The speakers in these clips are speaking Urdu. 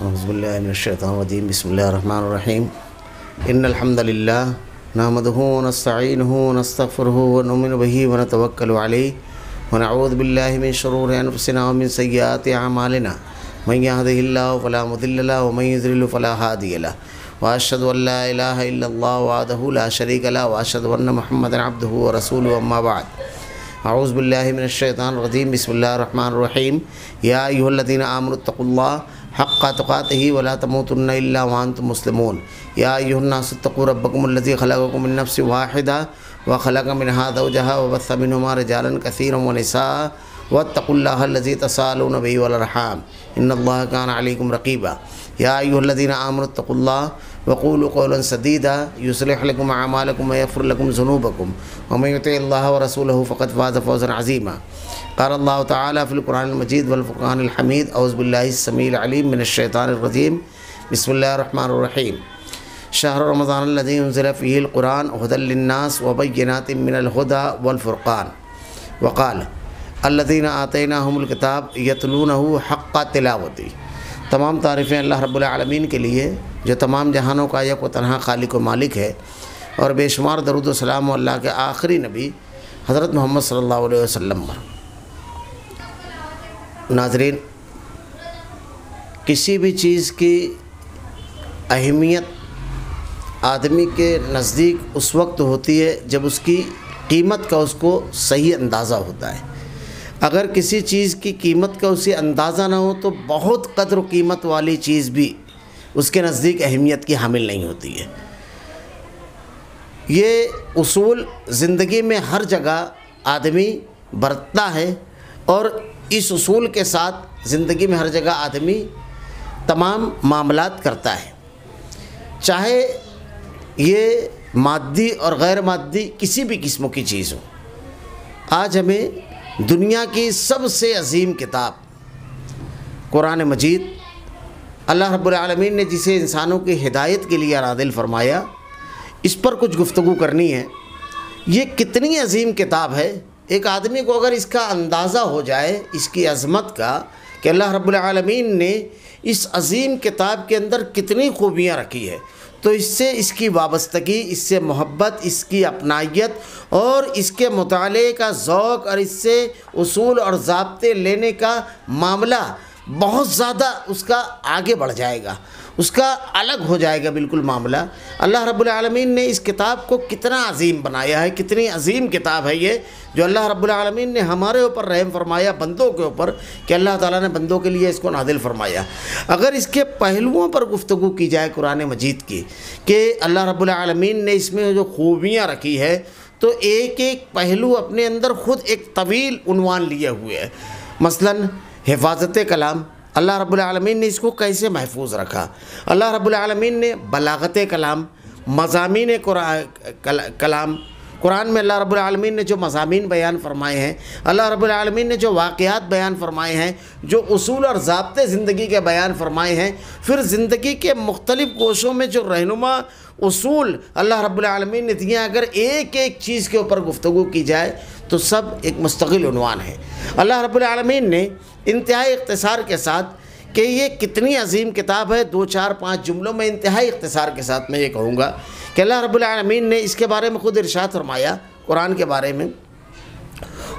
اعوذ باللہ من الشیطان الرجیم بسم اللہ الرحمن الرحیم ان الحمد للہ نحمدہ ونستعینہ ونستغفرہ ونؤمن بہ ونتوکل علیہ ونعوذ باللہ من شرور انفسنا ومن سیئات اعمالنا من یہدہ اللہ فلا مضل لہ ومن یضلل فلا ہادی لہ واشہد ان لا الہ الا اللہ وحدہ لا شریک لہ واشہد ان محمدا عبدہ ورسولہ اما بعد اعوذ باللہ من الشیطان الرجیم بسم اللہ الرحمن الرحیم یا ایھا الذین آمنوا اتقوا اللہ حق تقاتہ ولا تموتن الا وانتم مسلمون یا ایھا الناس اتقوا ربکم الذی خلقکم من نفس واحدہ وخلق منها زوجها وبث منهما رجالا كثيرا ونساء واتقوا الله الذي تساءلون به والارحام ان الله كان عليكم رقيبا يا ايها الذين امنوا اتقوا الله وقولوا قولا سديدا يصلح لكم اعمالكم ويغفر لكم ذنوبكم ومن يطع الله ورسوله فقد فاز فوزا عظيما قال الله تعالى في القرآن المجيد والفرقان الحميد اعوذ بالله السميع العليم من الشيطان الرجيم بسم الله الرحمن الرحيم شهر رمضان الذي انزل فيه القرآن هدى للناس وبينات من الهدى والفرقان وقال الذين آتيناهم الكتاب يتلونه حق تلاوته۔ تمام تعریفیں اللہ رب العالمین کے لیے جو تمام جہانوں کا یک و تنہا خالق و مالک ہے، اور بے شمار درود و سلام اللہ کے آخری نبی حضرت محمد صلی اللہ علیہ وسلم پر۔ ناظرین، کسی بھی چیز کی اہمیت آدمی کے نزدیک اس وقت ہوتی ہے جب اس کی قیمت کا اس کو صحیح اندازہ ہوتا ہے۔ اگر کسی چیز کی قیمت کا اسے اندازہ نہ ہو تو بہت قدر و قیمت والی چیز بھی اس کے نزدیک اہمیت کی حامل نہیں ہوتی ہے۔ یہ اصول زندگی میں ہر جگہ آدمی برتتا ہے، اور اس اصول کے ساتھ زندگی میں ہر جگہ آدمی تمام معاملات کرتا ہے، چاہے یہ مادی اور غیر مادی کسی بھی قسم کی چیز ہو۔ آج ہمیں دنیا کی سب سے عظیم کتاب قرآن مجید، اللہ رب العالمین نے جسے انسانوں کی ہدایت کے لیے نازل فرمایا، اس پر کچھ گفتگو کرنی ہے۔ یہ کتنی عظیم کتاب ہے، ایک آدمی کو اگر اس کا اندازہ ہو جائے اس کی عظمت کا کہ اللہ رب العالمین نے اس عظیم کتاب کے اندر کتنی خوبیاں رکھی ہے، تو اس سے اس کی وابستگی، اس سے محبت، اس کی اپنائیت اور اس کے مطالعے کا ذوق اور اس سے اصول اور ضابطے لینے کا معاملہ بہت زیادہ اس کا آگے بڑھ جائے گا، اس کا الگ ہو جائے گا بالکل معاملہ۔ اللہ رب العالمین نے اس کتاب کو کتنا عظیم بنایا ہے، کتنی عظیم کتاب ہے یہ، جو اللہ رب العالمین نے ہمارے اوپر رحم فرمایا، بندوں کے اوپر، کہ اللہ تعالیٰ نے بندوں کے لیے اس کو نازل فرمایا۔ اگر اس کے پہلوؤں پر گفتگو کی جائے قرآن مجید کی کہ اللہ رب العالمین نے اس میں جو خوبیاں رکھی ہے، تو ایک ایک پہلو اپنے اندر خود ایک طویل عنوان لیے ہوئے ہے۔ مثلاً حفاظت کلام، اللہ رب العالمین نے اس کو کیسے محفوظ رکھا۔ اللہ رب العالمین نے بلاغت کلام، مضامین کلام، قرآن میں اللہ رب العالمین نے جو مضامین بیان فرمائے ہیں، اللہ رب العالمین نے جو واقعات بیان فرمائے ہیں، جو اصول اور ضابطے زندگی کے بیان فرمائے ہیں، پھر زندگی کے مختلف گوشوں میں جو رہنما اصول اللہ رب العالمین نے دیے، اگر ایک ایک چیز کے اوپر گفتگو کی جائے تو سب ایک مستقل عنوان ہے۔ اللہ رب العالمین نے انتہائی اختصار کے ساتھ کہ یہ کتنی عظیم کتاب ہے، 2 4 5 جملوں میں انتہائی اختصار کے ساتھ میں یہ کہوں گا کہ اللہ رب العالمین نے اس کے بارے میں خود ارشاد فرمایا قرآن کے بارے میں،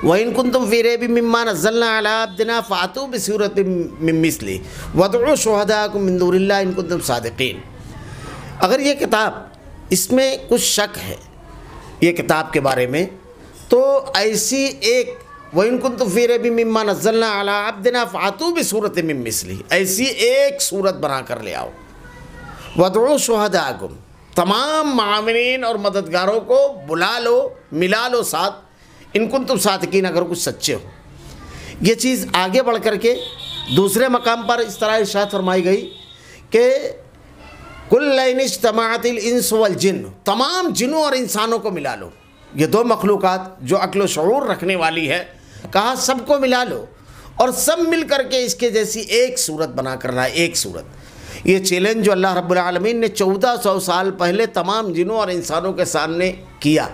وَإِن كُنتُمْ فِي رَيْبٍ مِّمَّا نَزَّلْنَا عَلَىٰ عَبْدِنَا فَأْتُوا بِسُورَةٍ مِّن مِّثْلِهِ وَادْعُوا شُهَدَاءَكُم مِّن دُونِ اللَّهِ إِن كُنتُمْ صَادِقِينَ۔ اگر یہ کتاب اس میں کچھ شک ہے یہ کتاب کے بارے میں، تو ایسی ایک وَإِن كُنتُمْ فِي رَيْبٍ مِّمَّا نَزَّلْنَا عَلَىٰ عَبْدِنَا فَأْتُوا بِسُورَةٍ مِّن مِّثْلِهِ، ایسی ایک صورت بنا کر لے آؤ۔ وَادْعُوا شُهَدَاءَكُم، تمام معاونین اور مددگاروں کو بلا لو، ملا لو ساتھ، ان کنتم صادقین، اگر کچھ سچے ہو۔ یہ چیز آگے بڑھ کر کے دوسرے مقام پر اس طرح ارشاد فرمائی گئی کہ قُلْ إِنِ اجْتَمَعَتِ الْإِنسُ وَالْجِنُّ، تمام جنوں اور انسانوں کو ملا لو، یہ دو مخلوقات جو عقل و شعور رکھنے والی ہے، کہا سب کو ملا لو اور سب مل کر کے اس کے جیسی ایک صورت بنا کر لائے، ایک صورت۔ یہ چیلنج جو اللہ رب العالمین نے 1400 سال پہلے تمام جنوں اور انسانوں کے سامنے کیا،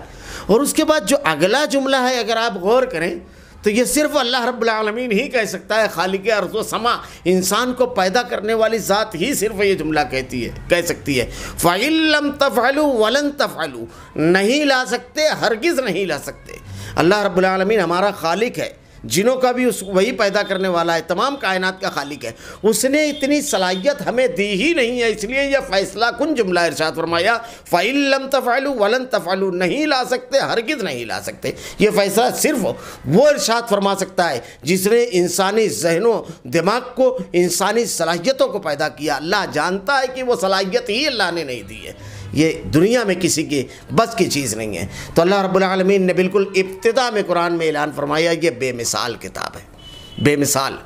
اور اس کے بعد جو اگلا جملہ ہے اگر آپ غور کریں تو یہ صرف اللہ رب العالمین ہی کہہ سکتا ہے، خالق ارض و سما، انسان کو پیدا کرنے والی ذات ہی صرف یہ جملہ کہہ سکتی ہے۔ فَإِن لَّمْ تَفْعَلُوا وَلَن تَفْعَلُوا، نہیں لا سکتے، ہرگز نہیں لا سکتے۔ اللہ رب العالمین ہمارا خالق ہے، جنوں کا بھی وہی پیدا کرنے والا ہے، تمام کائنات کا خالق ہے۔ اس نے اتنی صلاحیت ہمیں دی ہی نہیں ہے، اس لیے یہ فیصلہ کن جملہ ارشاد فرمایا، فَإِن لَّمْ تَفْعَلُوا وَلَن تَفْعَلُوا، نہیں لا سکتے، ہرگز نہیں لا سکتے۔ یہ فیصلہ صرف وہ ارشاد فرما سکتا ہے جس نے انسانی ذہن و دماغ کو، انسانی صلاحیتوں کو پیدا کیا۔ اللہ جانتا ہے کہ وہ صلاحیت ہی اللہ نے نہیں دی ہے، یہ دنیا میں کسی کی بس کی چیز نہیں ہے۔ تو اللہ رب العالمین نے بالکل ابتدا میں قرآن میں اعلان فرمایا، یہ بے مثال کتاب ہے، بے مثال۔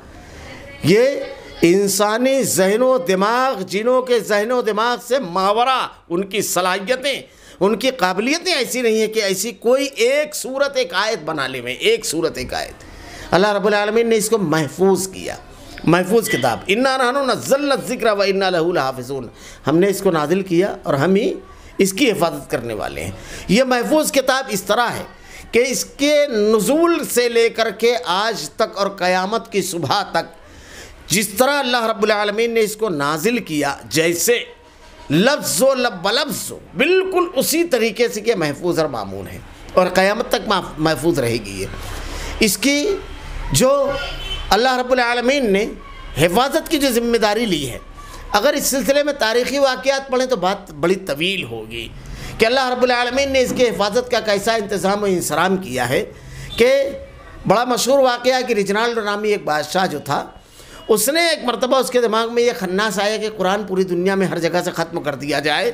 یہ انسانی ذہن و دماغ، جنوں کے ذہن و دماغ سے ماورا، ان کی صلاحیتیں، ان کی قابلیتیں ایسی نہیں ہیں کہ ایسی کوئی ایک صورت ایک آیت بنا لے، میں ایک صورت ایک آیت۔ اللہ رب العالمین نے اس کو محفوظ کیا، محفوظ کتاب۔ اِنَّا نَحْنُ نَزَّلْنَا الذِّكْرَ وَإِنَّا لَهُ لَحَافِظُونَ، ہم نے اس کو نازل کیا اور ہم ہی اس کی حفاظت کرنے والے ہیں۔ یہ محفوظ کتاب اس طرح ہے کہ اس کے نزول سے لے کر کے آج تک اور قیامت کی صبح تک جس طرح اللہ رب العالمین نے اس کو نازل کیا، جیسے لفظ و بلفظ بالکل اسی طریقے سے کہ محفوظ اور معمول ہے، اور قیامت تک محفوظ رہے گی۔ یہ اس کی جو اللہ رب العالمین نے حفاظت کی جو ذمہ داری لی ہے، اگر اس سلسلے میں تاریخی واقعات پڑھیں تو بات بڑی طویل ہوگی کہ اللہ رب العالمین نے اس کی حفاظت کا کیسا انتظام و انصرام کیا ہے۔ کہ بڑا مشہور واقعہ ہے کہ رجنالڈو نامی ایک بادشاہ جو تھا، اس نے ایک مرتبہ اس کے دماغ میں یہ خناس آیا کہ قرآن پوری دنیا میں ہر جگہ سے ختم کر دیا جائے،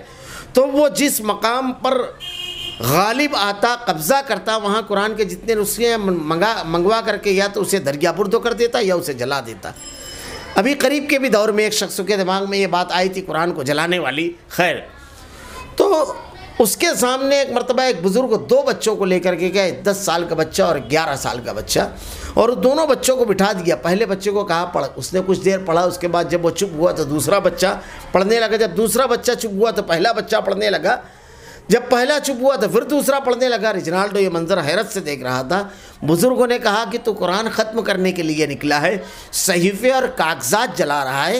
تو وہ جس مقام پر غالب آتا، قبضہ کرتا، وہاں قرآن کے جتنے نسخے منگوا کر کے یا تو اسے دریا بردو کر دیتا یا اسے جلا دیتا۔ ابھی قریب کے بھی دور میں ایک شخص کے دماغ میں یہ بات آئی تھی قرآن کو جلانے والی، خیر، تو اس کے سامنے ایک مرتبہ ایک بزرگ 2 بچوں کو لے کر کے گئے، 10 سال کا بچہ اور 11 سال کا بچہ، اور دونوں بچوں کو بٹھا دیا۔ پہلے بچے کو کہا پڑھ، اس نے کچھ دیر پڑھا، اس کے بعد جب وہ چپ ہوا تو دوسرا بچہ پڑھنے لگا، جب دوسرا بچہ چپ ہوا تو پہلا بچہ پڑھنے لگا، جب پہلا چپ ہوا تو پھر دوسرا پڑھنے لگا۔ رجنالڈو یہ منظر حیرت سے دیکھ رہا تھا۔ بزرگوں نے کہا کہ تو قرآن ختم کرنے کے لیے نکلا ہے، صحیفے اور کاغذات جلا رہا ہے،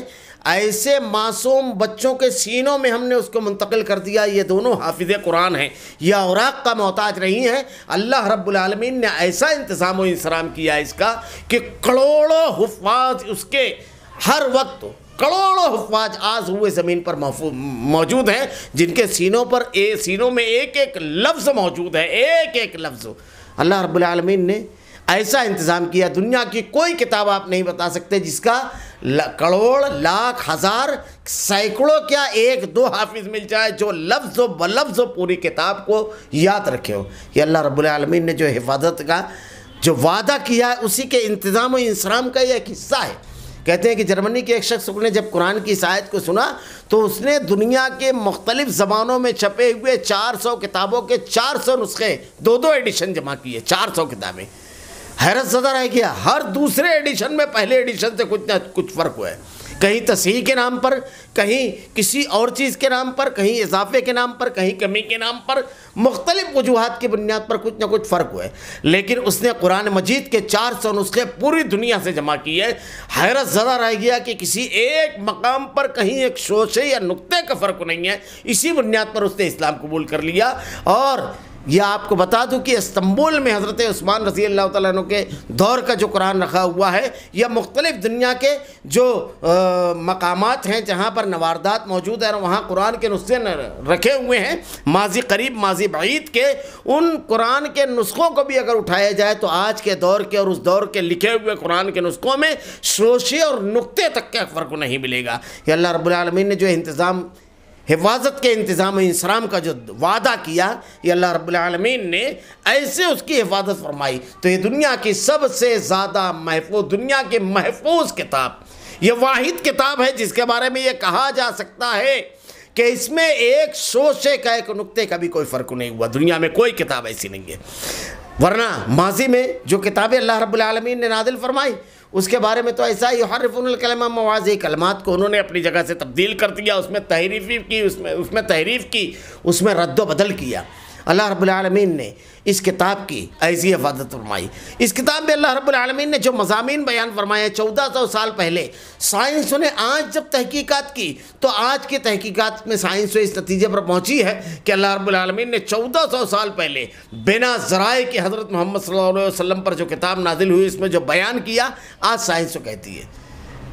ایسے معصوم بچوں کے سینوں میں ہم نے اس کو منتقل کر دیا، یہ دونوں حافظ قرآن ہیں، یہ اوراق کا محتاج نہیں ہے۔ اللہ رب العالمین نے ایسا انتظام و انصرام کیا اس کا کہ کروڑوں حفاظ اس کے ہر وقت، کروڑوں حفاظ آز ہوئے زمین پر موجود ہیں، جن کے سینوں میں ایک ایک لفظ موجود ہے، ایک ایک لفظ۔ اللہ رب العالمین نے ایسا انتظام کیا، دنیا کی کوئی کتاب آپ نہیں بتا سکتے جس کا کروڑ، لاکھ، ہزار، سینکڑوں کیا 1-2 حافظ مل جائے جو لفظ و بلفظ پوری کتاب کو یاد رکھے ہو۔ یہ اللہ رب العالمین نے جو حفاظت کا جو وعدہ کیا ہے، اسی کے انتظام و انصرام کا یہ ایک حصہ ہے۔ کہتے ہیں کہ جرمنی کے ایک شخص نے جب قرآن کی اس آیت کو سنا تو اس نے دنیا کے مختلف زبانوں میں چھپے ہوئے 400 کتابوں کے 400 نسخے، 2 ایڈیشن جمع کیے، 400 کتابیں۔ حیرت زدہ رہ گیا، ہر دوسرے ایڈیشن میں پہلے ایڈیشن سے کچھ نہ کچھ فرق ہوا ہے، کہیں تصحیح کے نام پر، کہیں کسی اور چیز کے نام پر، کہیں اضافے کے نام پر، کہیں کمی کے نام پر، مختلف وجوہات کی بنیاد پر کچھ نہ کچھ فرق ہوا ہے، لیکن اس نے قرآن مجید کے 400 نسخے پوری دنیا سے جمع کیے۔ حیرت زدہ رہ گیا کہ کسی ایک مقام پر کہیں ایک شوشے یا نقطے کا فرق نہیں ہے، اسی بنیاد پر اس نے اسلام قبول کر لیا۔ اور یہ آپ کو بتا دوں کہ استنبول میں حضرت عثمان رضی اللہ تعالیٰ عنہ کے دور کا جو قرآن رکھا ہوا ہے، یا مختلف دنیا کے جو مقامات ہیں جہاں پر نواردات موجود ہیں، وہاں قرآن کے نسخے رکھے ہوئے ہیں، ماضی قریب ماضی بعید کے، ان قرآن کے نسخوں کو بھی اگر اٹھایا جائے تو آج کے دور کے اور اس دور کے لکھے ہوئے قرآن کے نسخوں میں شوشے اور نقطے تک کا فرق نہیں ملے گا۔ یہ اللہ رب العالمین نے جو حفاظت کے انتظام و انصرام کا جو وعدہ کیا، یہ اللہ رب العالمین نے ایسے اس کی حفاظت فرمائی۔ تو یہ دنیا کی سب سے زیادہ محفوظ، دنیا کی محفوظ کتاب، یہ واحد کتاب ہے جس کے بارے میں یہ کہا جا سکتا ہے کہ اس میں ایک شوشے کا، ایک نقطے کا بھی کوئی فرق نہیں ہوا۔ دنیا میں کوئی کتاب ایسی نہیں ہے، ورنہ ماضی میں جو کتابیں اللہ رب العالمین نے نازل فرمائی اس کے بارے میں تو ایسا ہی یحرفون الکلمۃ عن مواضعہ، کلمات کو انہوں نے اپنی جگہ سے تبدیل کر دیا، اس میں تحریف کی، اس میں رد و بدل کیا۔ اللہ رب العالمین نے اس کتاب کی ایسی حفاظت فرمائی۔ اس کتاب میں اللہ رب العالمین نے جو مضامین بیان فرمائے 1400 سال پہلے، سائنس نے آج جب تحقیقات کی تو آج کی تحقیقات میں سائنس اس نتیجے پر پہنچی ہے کہ اللہ رب العالمین نے 1400 سال پہلے بنا ذرائع کے حضرت محمد صلی اللہ علیہ وسلم پر جو کتاب نازل ہوئی اس میں جو بیان کیا، آج سائنس کو کہتی ہے۔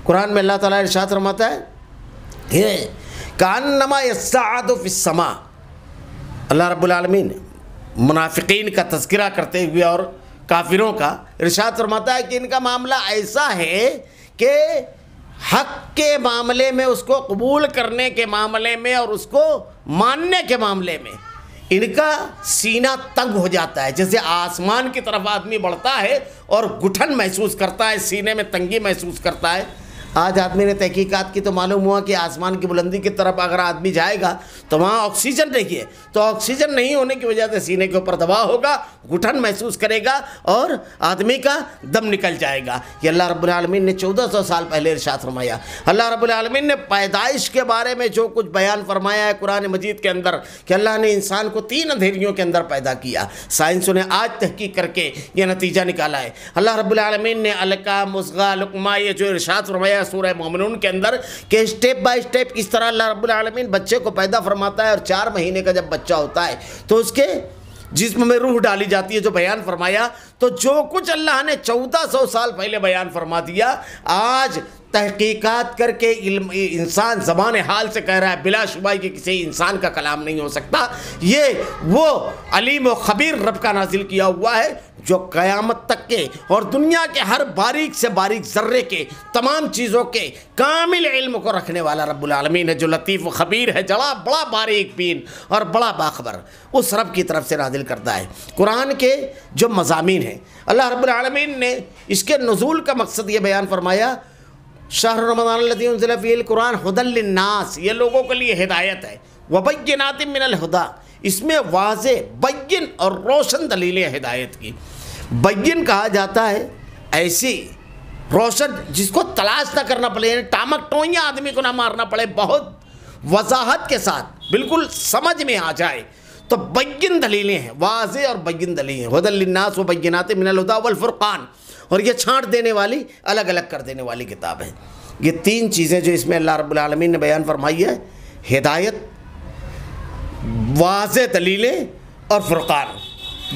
قرآن میں اللہ تعالیٰ ارشاد فرماتا ہے کأنما یصعد فی السماء۔ اللہ رب العالمین منافقین کا تذکرہ کرتے ہوئے اور کافروں کا ارشاد فرماتا ہے کہ ان کا معاملہ ایسا ہے کہ حق کے معاملے میں، اس کو قبول کرنے کے معاملے میں اور اس کو ماننے کے معاملے میں ان کا سینہ تنگ ہو جاتا ہے، جیسے آسمان کی طرف آدمی بڑھتا ہے اور گھٹن محسوس کرتا ہے، سینے میں تنگی محسوس کرتا ہے۔ آج آدمی نے تحقیقات کی تو معلوم ہوا کہ آسمان کی بلندی کی طرف اگر آدمی جائے گا تو وہاں آکسیجن نہیں ہے، تو آکسیجن نہیں ہونے کی وجہ سے سینے کے اوپر دباؤ ہوگا، گھٹن محسوس کرے گا اور آدمی کا دم نکل جائے گا۔ یہ اللہ رب العالمین نے 1400 سال پہلے ارشاد فرمایا۔ اللہ رب العالمین نے پیدائش کے بارے میں جو کچھ بیان فرمایا ہے قرآن مجید کے اندر کہ اللہ نے انسان کو 3 اندھیریوں کے اندر پیدا کیا، سائنس نے آج تحقیق کر کے یہ نتیجہ نکالا ہے۔ اللہ رب العالمین نے علقہ، مضغہ، لقمہ، یہ جو ارشاد فرمایا سورہ مومنون کے اندر کہ اسٹیپ بائی اسٹیپ کس طرح اللہ رب العالمین بچے کو پیدا فرماتا ہے، اور 4 مہینے کا جب بچہ ہوتا ہے تو اس کے جسم میں روح ڈالی جاتی ہے، جو بیان فرمایا۔ تو جو کچھ اللہ نے 1400 سال پہلے بیان فرما دیا، آج تحقیقات کر کے انسان زبان حال سے کہہ رہا ہے بلا شبہ کہ کسی انسان کا کلام نہیں ہو سکتا۔ یہ وہ علیم و خبیر رب کا نازل کیا ہوا ہے جو قیامت تک کے اور دنیا کے ہر باریک سے باریک ذرے کے تمام چیزوں کے کامل علم کو رکھنے والا رب العالمین ہے، جو لطیف و خبیر ہے، بڑا باریک بین اور بڑا باخبر، اس رب کی طرف سے نازل کرتا ہے۔ قرآن کے جو مضامین ہیں اللہ رب العالمین نے اس کے نزول کا مقصد یہ بیان فرمایا، شہر رمضان الذی انزل فیہ القرآن ھدی للناس، یہ لوگوں کے لیے ہدایت ہے، وبینات من الہدی، اس میں واضح بین اور روشن دلیلیں ہدایت کی۔ بین کہا جاتا ہے ایسی روشن جس کو تلاش نہ کرنا پڑے، یعنی ٹامک ٹوئیاں آدمی کو نہ مارنا پڑے، بہت وضاحت کے ساتھ بالکل سمجھ میں آ جائے، تو بین دلیلیں ہیں، واضح اور بین دلیلیں، ھدی للناس وبینات من الہدی والفرقان، اور یہ چھانٹ دینے والی، الگ الگ کر دینے والی کتاب ہے۔ یہ 3 چیزیں جو اس میں اللہ رب العالمین نے بیان فرمائی ہے، ہدایت، واضح دلیلیں اور فرقان،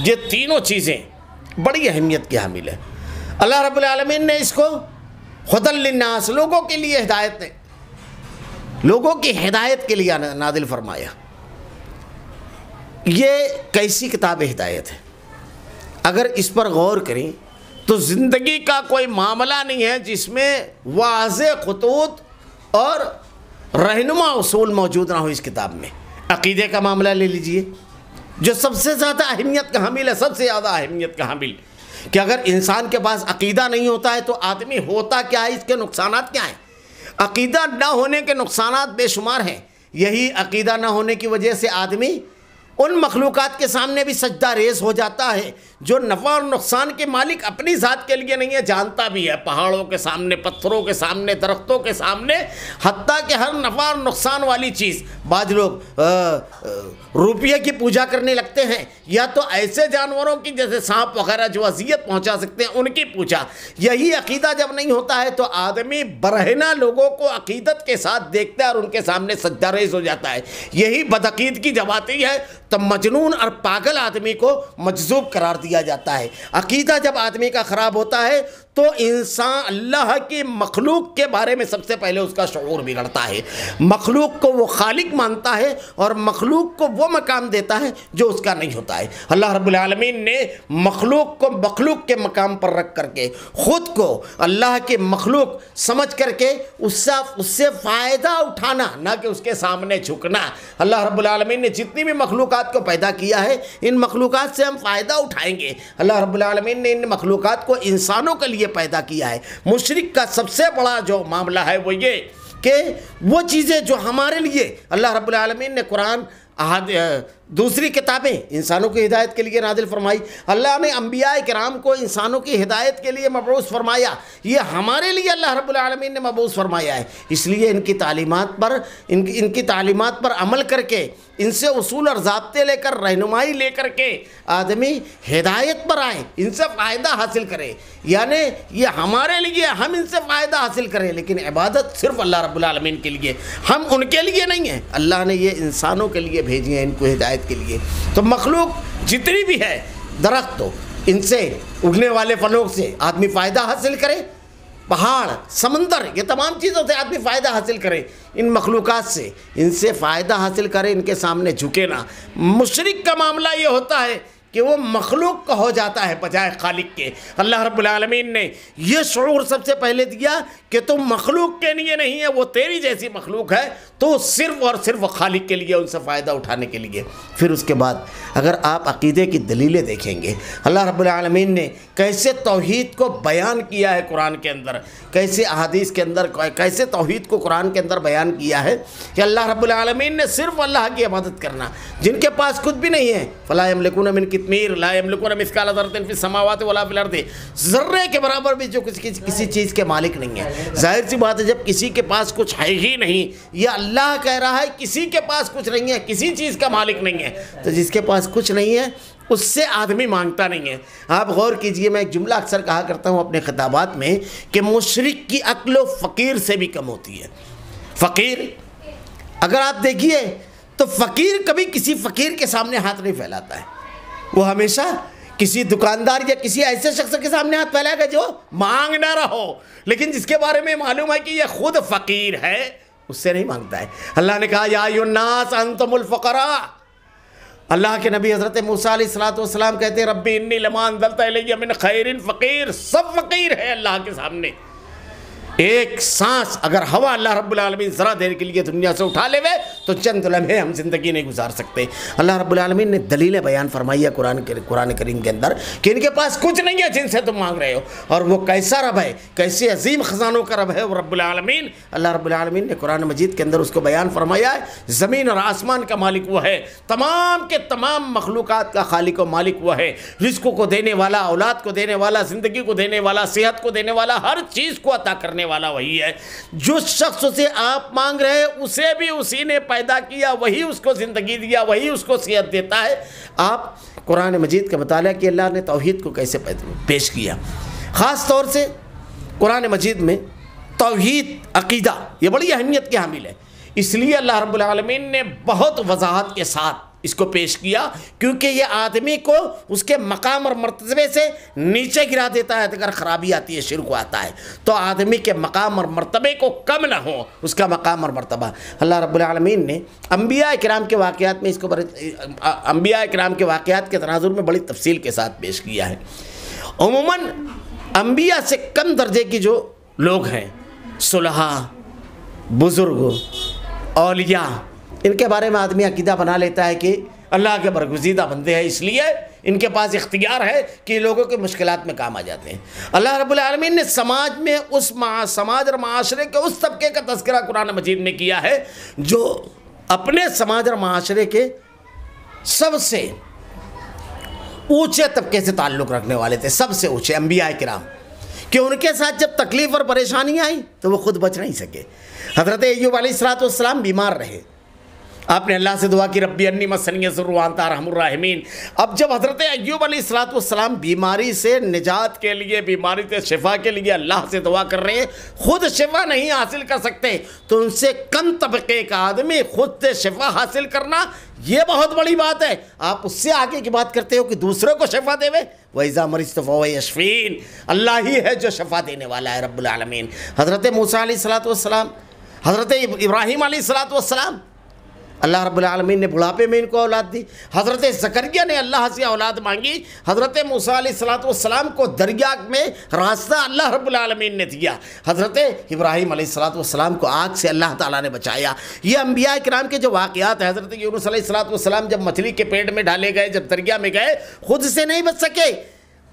یہ تینوں چیزیں بڑی اہمیت کی حامل ہے۔ اللہ رب العالمین نے اس کو ھدی للناس، لوگوں کے لیے ہدایت نے، لوگوں کی ہدایت کے لیے نازل فرمایا۔ یہ کیسی کتاب ہدایت ہے؟ اگر اس پر غور کریں تو زندگی کا کوئی معاملہ نہیں ہے جس میں واضح خطوط اور رہنما اصول موجود نہ ہو اس کتاب میں۔ عقیدے کا معاملہ لے لیجئے، جو سب سے زیادہ اہمیت کا حامل ہے، سب سے زیادہ اہمیت کا حامل، کہ اگر انسان کے پاس عقیدہ نہیں ہوتا ہے تو آدمی ہوتا کیا ہے، اس کے نقصانات کیا ہیں؟ عقیدہ نہ ہونے کے نقصانات بے شمار ہیں۔ یہی عقیدہ نہ ہونے کی وجہ سے آدمی ان مخلوقات کے سامنے بھی سجدہ ریز ہو جاتا ہے جو نفع اور نقصان کے مالک اپنی ذات کے لیے نہیں ہے، جانتا بھی ہے، پہاڑوں کے سامنے، پتھروں کے سامنے، درختوں کے سامنے، حتیٰ کہ ہر نفع اور نقصان والی چیز، بعض لوگ روپیے کی پوجا کرنے لگتے ہیں، یا تو ایسے جانوروں کی جیسے سانپ وغیرہ جو اذیت پہنچا سکتے ہیں ان کی پوجا۔ یہی عقیدہ جب نہیں ہوتا ہے تو آدمی برہنہ لوگوں کو عقیدت کے ساتھ دیکھتا ہے اور ان کے سامنے سجدہ ریز ہو جاتا ہے۔ یہی بدعقیدگی جب آتی ہے تو مجنون اور پاگل آدمی کو مجذوب قرار دیا جاتا ہے۔ عقیدہ جب آدمی کا خراب ہوتا ہے تو انسان اللہ کی مخلوق کے بارے میں سب سے پہلے اس کا شعور بگڑتا ہے، مخلوق کو وہ خالق مانتا ہے اور مخلوق کو وہ مقام دیتا ہے جو اس کا نہیں ہوتا ہے۔ اللہ رب العالمین نے مخلوق کو مخلوق کے مقام پر رکھ کر کے خود کو اللہ کے مخلوق سمجھ کر کے اس سے فائدہ اٹھانا، نہ کہ اس کے سامنے جھکنا۔ اللہ رب العالمین نے جتنی بھی مخلوقات کو پیدا کیا ہے، ان مخلوقات سے ہم فائدہ اٹھائیں گے۔ اللہ رب العالمین نے ان مخلوقات کو انسانوں کے لیے پیدا کیا ہے۔ مشرک کا سب سے بڑا جو معاملہ ہے وہ یہ کہ وہ چیزیں جو ہمارے لیے اللہ رب العالمین نے قرآن دوسری کتابیں انسانوں کی ہدایت کے لیے نازل فرمائی، اللہ نے انبیاء کرام کو انسانوں کی ہدایت کے لیے مبعوث فرمایا، یہ ہمارے لیے اللہ رب العالمین نے مبعوث فرمایا ہے۔ اس لیے ان کی تعلیمات پر عمل کر کے، ان سے اصول اور ضابطے لے کر، رہنمائی لے کر کے آدمی ہدایت پر آئے، ان سے فائدہ حاصل کرے، یعنی یہ ہمارے لیے، ہم ان سے فائدہ حاصل کریں، لیکن عبادت صرف اللہ رب العالمین کے لیے، ہم ان کے لیے نہیں ہیں، اللہ نے یہ انسانوں کے لیے بھیجی ہیں، ان کو ہدایت کے لیے۔ تو مخلوق جتنی بھی ہے، درخت ہو، ان سے اگنے والے پھلوں سے آدمی فائدہ حاصل کرے، پہاڑ، سمندر، یہ تمام چیزوں سے آدمی فائدہ حاصل کرے، ان مخلوقات سے، ان سے فائدہ حاصل کرے، ان کے سامنے جھکے نہ۔ مشرک کا معاملہ یہ ہوتا ہے کہ وہ مخلوق کا ہو جاتا ہے بجائے خالق کے۔ اللہ رب العالمین نے یہ شعور سب سے پہلے دیا کہ تم مخلوق کے لیے نہیں ہے، وہ تیری جیسی مخلوق ہے، تو صرف اور صرف خالق کے لیے، ان سے فائدہ اٹھانے کے لیے۔ پھر اس کے بعد اگر آپ عقیدے کی دلیلیں دیکھیں گے، اللہ رب العالمین نے کیسے توحید کو بیان کیا ہے قرآن کے اندر، کیسے احادیث کے اندر، کیسے توحید کو قرآن کے اندر بیان کیا ہے کہ اللہ رب العالمین نے صرف اللہ کی عبادت کرنا، جن کے پاس کچھ بھی نہیں ہے، فلا یملکون من قطمیر لا یملکون مثقال ذرۃ فی السماوات ولا فی الارض، ذرے کے برابر بھی جو کسی چیز کے مالک نہیں ہے۔ ظاہر سی بات ہے جب کسی کے پاس کچھ ہے ہی نہیں، یہ اللہ کہہ رہا ہے کسی کے پاس کچھ نہیں ہے، کسی چیز کا مالک نہیں ہے، تو جس کے پاس کچھ نہیں ہے اس سے آدمی مانگتا نہیں ہے۔ آپ غور کیجئے، میں ایک جملہ اکثر کہا کرتا ہوں اپنے خطابات میں کہ مشرک کی عقل و فقیر سے بھی کم ہوتی ہے۔ فقیر، اگر آپ دیکھیے تو فقیر کبھی کسی فقیر کے سامنے ہاتھ نہیں پھیلاتا ہے، وہ ہمیشہ کسی دکاندار یا کسی ایسے شخص کے سامنے ہاتھ پھیلائے گا جو مانگ نہ رہو، لیکن جس کے بارے میں معلوم ہے کہ یہ خود فقیر ہے، اس سے نہیں مانگتا ہے۔ اللہ نے کہا یا ایھا الناس انتم الفقراء۔ اللہ کے نبی حضرت موسیٰ علیہ السلام کہتے ہیں ربی انی لما انزلت الی من خیر فقیر، سب فقیر ہے اللہ کے سامنے۔ ایک سانس اگر ہوا اللہ رب العالمین ذرا دیر کے لیے دنیا سے اٹھا لے وے تو چند لمحے ہم زندگی نہیں گزار سکتے۔ اللہ رب العالمین نے دلیلیں بیان فرمائی ہے قرآن کریم کے اندر کہ ان کے پاس کچھ نہیں ہے جن سے تم مانگ رہے ہو، اور وہ کیسا رب ہے، کیسے عظیم خزانوں کا رب ہے وہ رب العالمین۔ اللہ رب العالمین نے قرآن مجید کے اندر اس کو بیان فرمایا ہے، زمین اور آسمان کا مالک وہ ہے، تمام کے تمام مخلوقات کا خالق و مالک وہ ہے، رزق کو دینے والا، اولاد کو دینے والا، زندگی کو دینے والا، صحت کو دینے والا، ہر چیز کو عطا کرنے والا وہی ہے۔ جو شخص سے آپ مانگ رہے ہیں اسے بھی اسی نے پیدا کیا، وہی اس کو زندگی دیا، وہی اس کو صحت دیتا ہے۔ آپ قرآن مجید کا مطالعہ کہ اللہ نے توحید کو کیسے پیش کیا، خاص طور سے قرآن مجید میں توحید عقیدہ یہ بڑی اہمیت کی حامل ہے، اس لیے اللہ رب العالمین نے بہت وضاحت کے ساتھ اس کو پیش کیا، کیونکہ یہ آدمی کو اس کے مقام اور مرتبے سے نیچے گرا دیتا ہے۔ اگر خرابی آتی ہے، شرک آتا ہے، تو آدمی کے مقام اور مرتبے کو کم نہ ہو اس کا مقام اور مرتبہ۔ اللہ رب العالمین نے انبیاء کرام کے واقعات میں اس کو انبیاء کرام کے واقعات کے تناظر میں بڑی تفصیل کے ساتھ پیش کیا ہے۔ عموماً انبیاء سے کم درجے کی جو لوگ ہیں، صلحاء، بزرگ، اولیاء، ان کے بارے میں آدمی عقیدہ بنا لیتا ہے کہ اللہ کے برگزیدہ بندے ہیں، اس لیے ان کے پاس اختیار ہے کہ لوگوں کے مشکلات میں کام آ جاتے ہیں۔ اللہ رب العالمین نے سماج میں سماج اور معاشرے کے اس طبقے کا تذکرہ قرآن مجید میں کیا ہے جو اپنے سماج اور معاشرے کے سب سے اونچے طبقے سے تعلق رکھنے والے تھے، سب سے اونچے انبیاء کرام، کہ ان کے ساتھ جب تکلیف اور پریشانیاں آئیں تو وہ خود بچ نہیں سکے۔ حضرت ایوب علیہ السلام بیمار رہے، آپ نے اللہ سے دعا کی ربی انی مسنی الضر وانت ارحم الراحمین۔ اب جب حضرت ایوب علیہ السلام بیماری سے نجات کے لیے، بیماری سے شفا کے لیے اللہ سے دعا کر رہے ہیں، خود شفا نہیں حاصل کر سکتے، تو ان سے کم طبقے کا آدمی خود سے شفا حاصل کرنا یہ بہت بڑی بات ہے۔ آپ اس سے آگے کی بات کرتے ہو کہ دوسروں کو شفا دے وے، وَإِذَا مَرِضْتُ فَهُوَ يَشْفِينِ، اللہ ہی ہے جو شفا دینے والا ہے رب العالمین۔ حضرت موسیٰ علیہ السلام، حضرت ابراہیم علیہ السلام، اللہ رب العالمین نے بڑھاپے میں ان کو اولاد دی۔ حضرت زکریا نے اللہ سے اولاد مانگی، حضرت موسیٰ علیہ السلام کو دریا میں راستہ اللہ رب العالمین نے دیا، حضرت ابراہیم علیہ السلام کو آگ سے اللہ تعالیٰ نے بچایا۔ یہ انبیاء کرام کے جو واقعات ہیں، حضرت یونس علیہ السلام جب مچھلی کے پیٹ میں ڈالے گئے، جب دریا میں گئے، خود سے نہیں بچ سکے،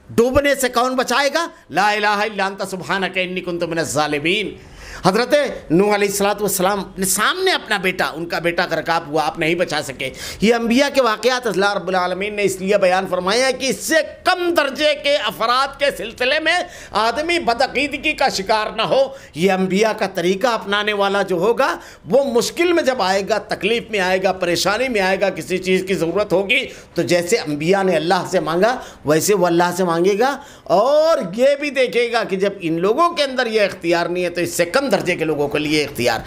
ڈوبنے سے کون بچائے گا؟ لا الہ الا انت سبحانک انی کنت من الظالمین۔ حضرت نوح علیہ السلام نے سامنے اپنا بیٹا، ان کا بیٹا غرقاب ہوا، آپ نہیں بچا سکے۔ یہ انبیاء کے واقعات اللہ رب العالمین نے اس لیے بیان فرمایا کہ اس سے کم درجے کے افراد کے سلسلے میں آدمی بدعقیدگی کا شکار نہ ہو۔ یہ انبیاء کا طریقہ اپنانے والا جو ہوگا وہ مشکل میں جب آئے گا، تکلیف میں آئے گا، پریشانی میں آئے گا، کسی چیز کی ضرورت ہوگی تو جیسے انبیاء نے اللہ سے مانگا ویسے وہ اللہ سے مانگے گا، اور یہ بھی دیکھے گا کہ جب ان لوگوں کے اندر یہ اختیار نہیں ہے تو اس سے کم درجے کے لوگوں کے لیے اختیار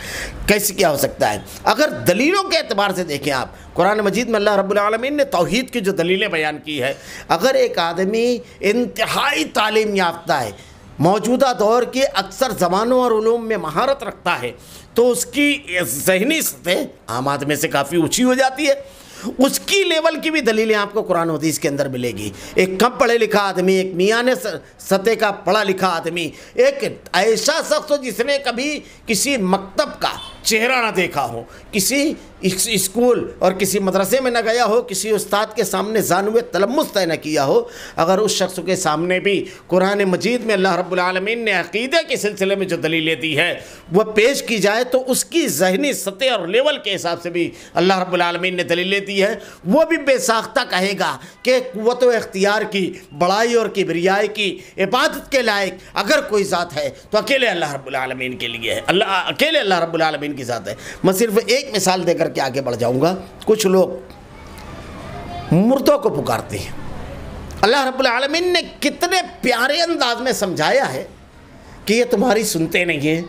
کیسے کیا ہو سکتا ہے۔ اگر دلیلوں کے اعتبار سے دیکھیں آپ، قرآن مجید میں اللہ رب العالمین نے توحید کی جو دلیلیں بیان کی ہے، اگر ایک آدمی انتہائی تعلیم یافتہ ہے، موجودہ دور کی اکثر زبانوں اور علوم میں مہارت رکھتا ہے، تو اس کی ذہنی سطح عام آدمی سے کافی اونچی ہو جاتی ہے۔ اس کی لیول کی بھی دلیلیں آپ کو قرآن و حدیث کے اندر ملے گی۔ ایک کم پڑھے لکھا آدمی، ایک میانے سطح کا پڑھا لکھا آدمی، ایک ایسا شخص ہو جس نے کبھی کسی مکتب کا چہرہ نہ دیکھا ہو، کسی اسکول اور کسی مدرسے میں نہ گیا ہو، کسی استاد کے سامنے زانوِ تلمس طے نہ کیا ہو، اگر اس شخص کے سامنے بھی قرآن مجید میں اللہ رب العالمین نے عقیدے کے سلسلے میں جو دلیلیں دی ہے وہ پیش کی جائے تو اس کی ذہنی سطح اور لیول کے حساب سے بھی اللہ رب العالمین نے دلیلیں دی ہے، وہ بھی بے ساختہ کہے گا کہ قوت و اختیار کی، بڑائی اور کبریائی کی، عبادت کے لائق اگر کوئی ذات ہے تو اکیلے اللہ رب العالمین کے لیے ہے، اکیلے اللہ رب العالمین کی ذات ہے۔ میں صرف ایک مثال دے کر کے آگے بڑھ جاؤں گا۔ کچھ لوگ مردوں کو پکارتے ہیں، اللہ رب العالمین نے کتنے پیارے انداز میں سمجھایا ہے کہ یہ تمہاری سنتے نہیں ہیں،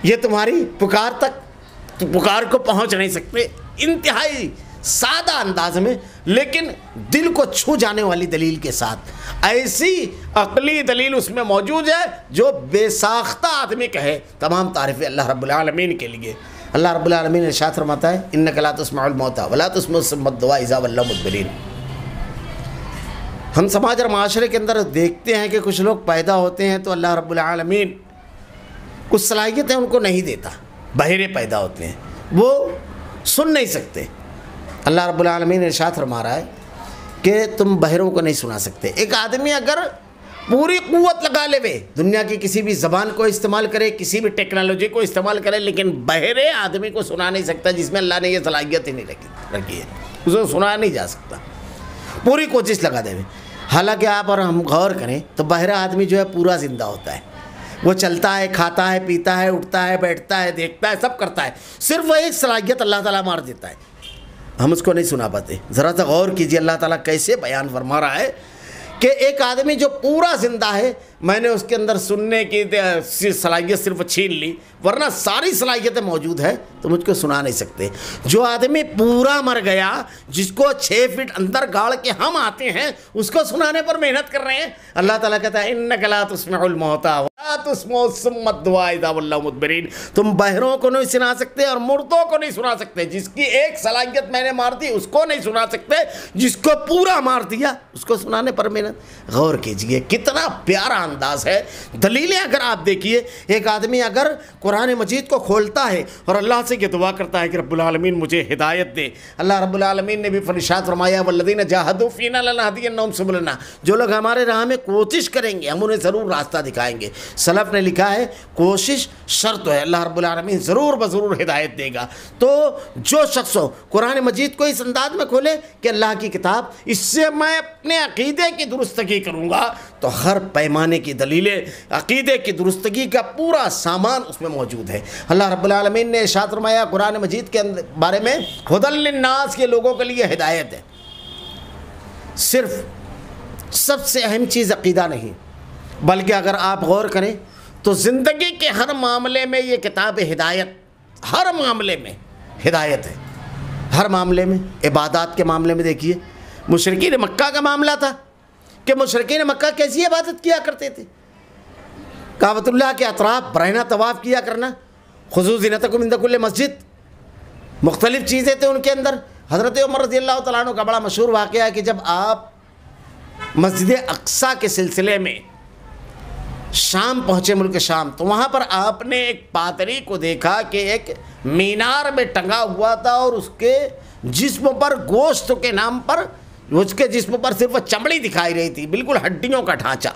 یہ تمہاری پکار کو پہنچ نہیں سکتے، انتہائی سادہ انداز میں لیکن دل کو چھو جانے والی دلیل کے ساتھ۔ ایسی عقلی دلیل اس میں موجود ہے جو بے ساختہ آدمی کہے تمام تعریفیں اللہ رب العالمین کے لیے۔ اللہ رب العالمین ارشاد فرماتا ہے انک لا تسمع الموتى ولا تسمع الصم الدعاء اذا ولوا مدبرین۔ ہم سماج اور معاشرے کے اندر دیکھتے ہیں کہ کچھ لوگ پیدا ہوتے ہیں تو اللہ رب العالمین کچھ صلاحیتیں ان کو نہیں دیتا، بہرے پیدا ہوتے ہیں، وہ سن نہیں سکتے۔ اللہ رب العالمین ارشاد فرما رہا ہے کہ تم بہروں کو نہیں سنا سکتے۔ ایک آدمی اگر پوری قوت لگا لے وے، دنیا کی کسی بھی زبان کو استعمال کرے، کسی بھی ٹیکنالوجی کو استعمال کرے، لیکن بہرے آدمی کو سنا نہیں سکتا جس میں اللہ نے یہ صلاحیت ہی نہیں رکھی ہے، اسے سنا نہیں جا سکتا، پوری کوشش لگا دے وے۔ حالانکہ آپ اور ہم غور کریں تو بہرا آدمی جو ہے پورا زندہ ہوتا ہے، وہ چلتا ہے، کھاتا ہے، پیتا ہے، اٹھتا ہے، بیٹھتا ہے، دیکھتا ہے، سب کرتا ہے، صرف وہ ایک صلاحیت اللہ تعالیٰ مار دیتا ہے، ہم اس کو نہیں سنا پاتے۔ ذرا سا غور کیجیے اللہ تعالیٰ کیسے بیان فرما رہا ہے کہ ایک آدمی جو پورا زندہ ہے، میں نے اس کے اندر سننے کی صلاحیت صرف چھین لی، ورنہ ساری صلاحیتیں موجود ہے تو مجھ کو سنا نہیں سکتے۔ جو آدمی پورا مر گیا، جس کو 6 فٹ اندر گاڑ کے ہم آتے ہیں، اس کو سنانے پر محنت کر رہے ہیں۔ اللہ تعالیٰ کہتا ہے انک لا تسمع الموتى ولا تسمع الصم الدعاء اذا ولوا مدبرین۔ تم بہروں کو نہیں سنا سکتے اور مردوں کو نہیں سنا سکتے، جس کی ایک صلاحیت میں نے مار دی اس کو نہیں سنا سکتے، جس کو پورا مار دیا اس کو سنانے پر محنت۔ غور کیجئے کتنا پیارا انداز ہے۔ دلیلیں اگر آپ دیکھیے، ایک آدمی اگر قرآن مجید کو کھولتا ہے اور اللہ سے یہ دعا کرتا ہے کہ رب العالمین مجھے ہدایت دے، اللہ رب العالمین نے بھی ارشاد فرمایا والذین جاہدوا فینا لنہدینہم سبلنا، جو لوگ ہمارے راہ میں کوشش کریں گے ہم انہیں ضرور راستہ دکھائیں گے۔ سلف نے لکھا ہے کوشش شرط ہے، اللہ رب العالمین ضرور بضرور ہدایت دے گا۔ تو جو شخص ہو قرآن مجید کو اس انداز میں کھولے کہ اللہ کی کتاب، اس سے میں اپنے عقیدے کی درستگی کروں گا، تو ہر پیمانے کی دلیلیں عقیدے کی درستگی کا پورا سامان اس میں موجود ہے۔ اللہ رب العالمین نے ارشاد فرمایا قرآن مجید کے بارے میں ہدی للناس کے لوگوں کے لیے ہدایت ہے۔ صرف سب سے اہم چیز عقیدہ نہیں، بلکہ اگر آپ غور کریں تو زندگی کے ہر معاملے میں یہ کتاب ہدایت، ہر معاملے میں ہدایت ہے، ہر معاملے میں۔ عبادات کے معاملے میں دیکھیے، مشرکین مکہ کا معاملہ تھا کہ مشرکین مکہ کیسی عبادت کیا کرتے تھے، کعبۃ اللہ کے اطراف برہنہ طواف کیا کرنا، خذوا زینتکم عند کل مسجد، مختلف چیزیں تھے ان کے اندر۔ حضرت عمر رضی اللہ تعالیٰ عنہ کا بڑا مشہور واقعہ ہے کہ جب آپ مسجد اقصیٰ کے سلسلے میں شام پہنچے، ملک شام، تو وہاں پر آپ نے ایک پادری کو دیکھا کہ ایک مینار میں ٹنگا ہوا تھا اور اس کے جسم پر گوشت کے نام پر، اس کے جسم پر صرف چمڑی دکھائی رہی تھی، بالکل ہڈیوں کا ڈھانچہ۔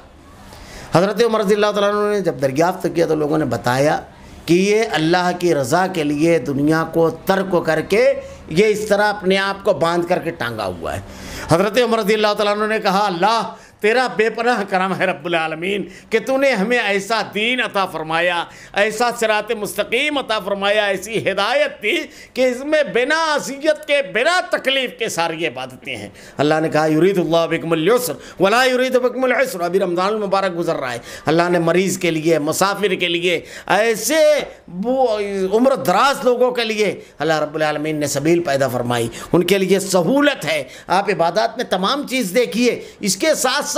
حضرت عمر رضی اللہ تعالیٰ عنہ نے جب دریافت کیا تو لوگوں نے بتایا کہ یہ اللہ کی رضا کے لیے دنیا کو ترک کر کے یہ اس طرح اپنے آپ کو باندھ کر کے ٹانگا ہوا ہے۔ حضرت عمر رضی اللہ تعالیٰ عنہ نے کہا اللہ تیرا بے پناہ کرم ہے رب العالمین کہ تو نے ہمیں ایسا دین عطا فرمایا، ایسا صراط مستقیم عطا فرمایا، ایسی ہدایت دی کہ اس میں بنا اذیت کے بنا تکلیف کے ساری عبادتیں ہیں۔ اللہ نے کہا یرید اللہ بکم اليسر ولا یرید بکم العسر۔ ابھی رمضان المبارک گزر رہا ہے، اللہ نے مریض کے لیے، مسافر کے لیے، ایسے عمر دراز لوگوں کے لیے اللہ رب العالمین نے سبیل پیدا فرمائی، ان کے لیے سہولت ہے۔ آپ عبادات میں تمام چیز دیکھیے، اس کے ساتھ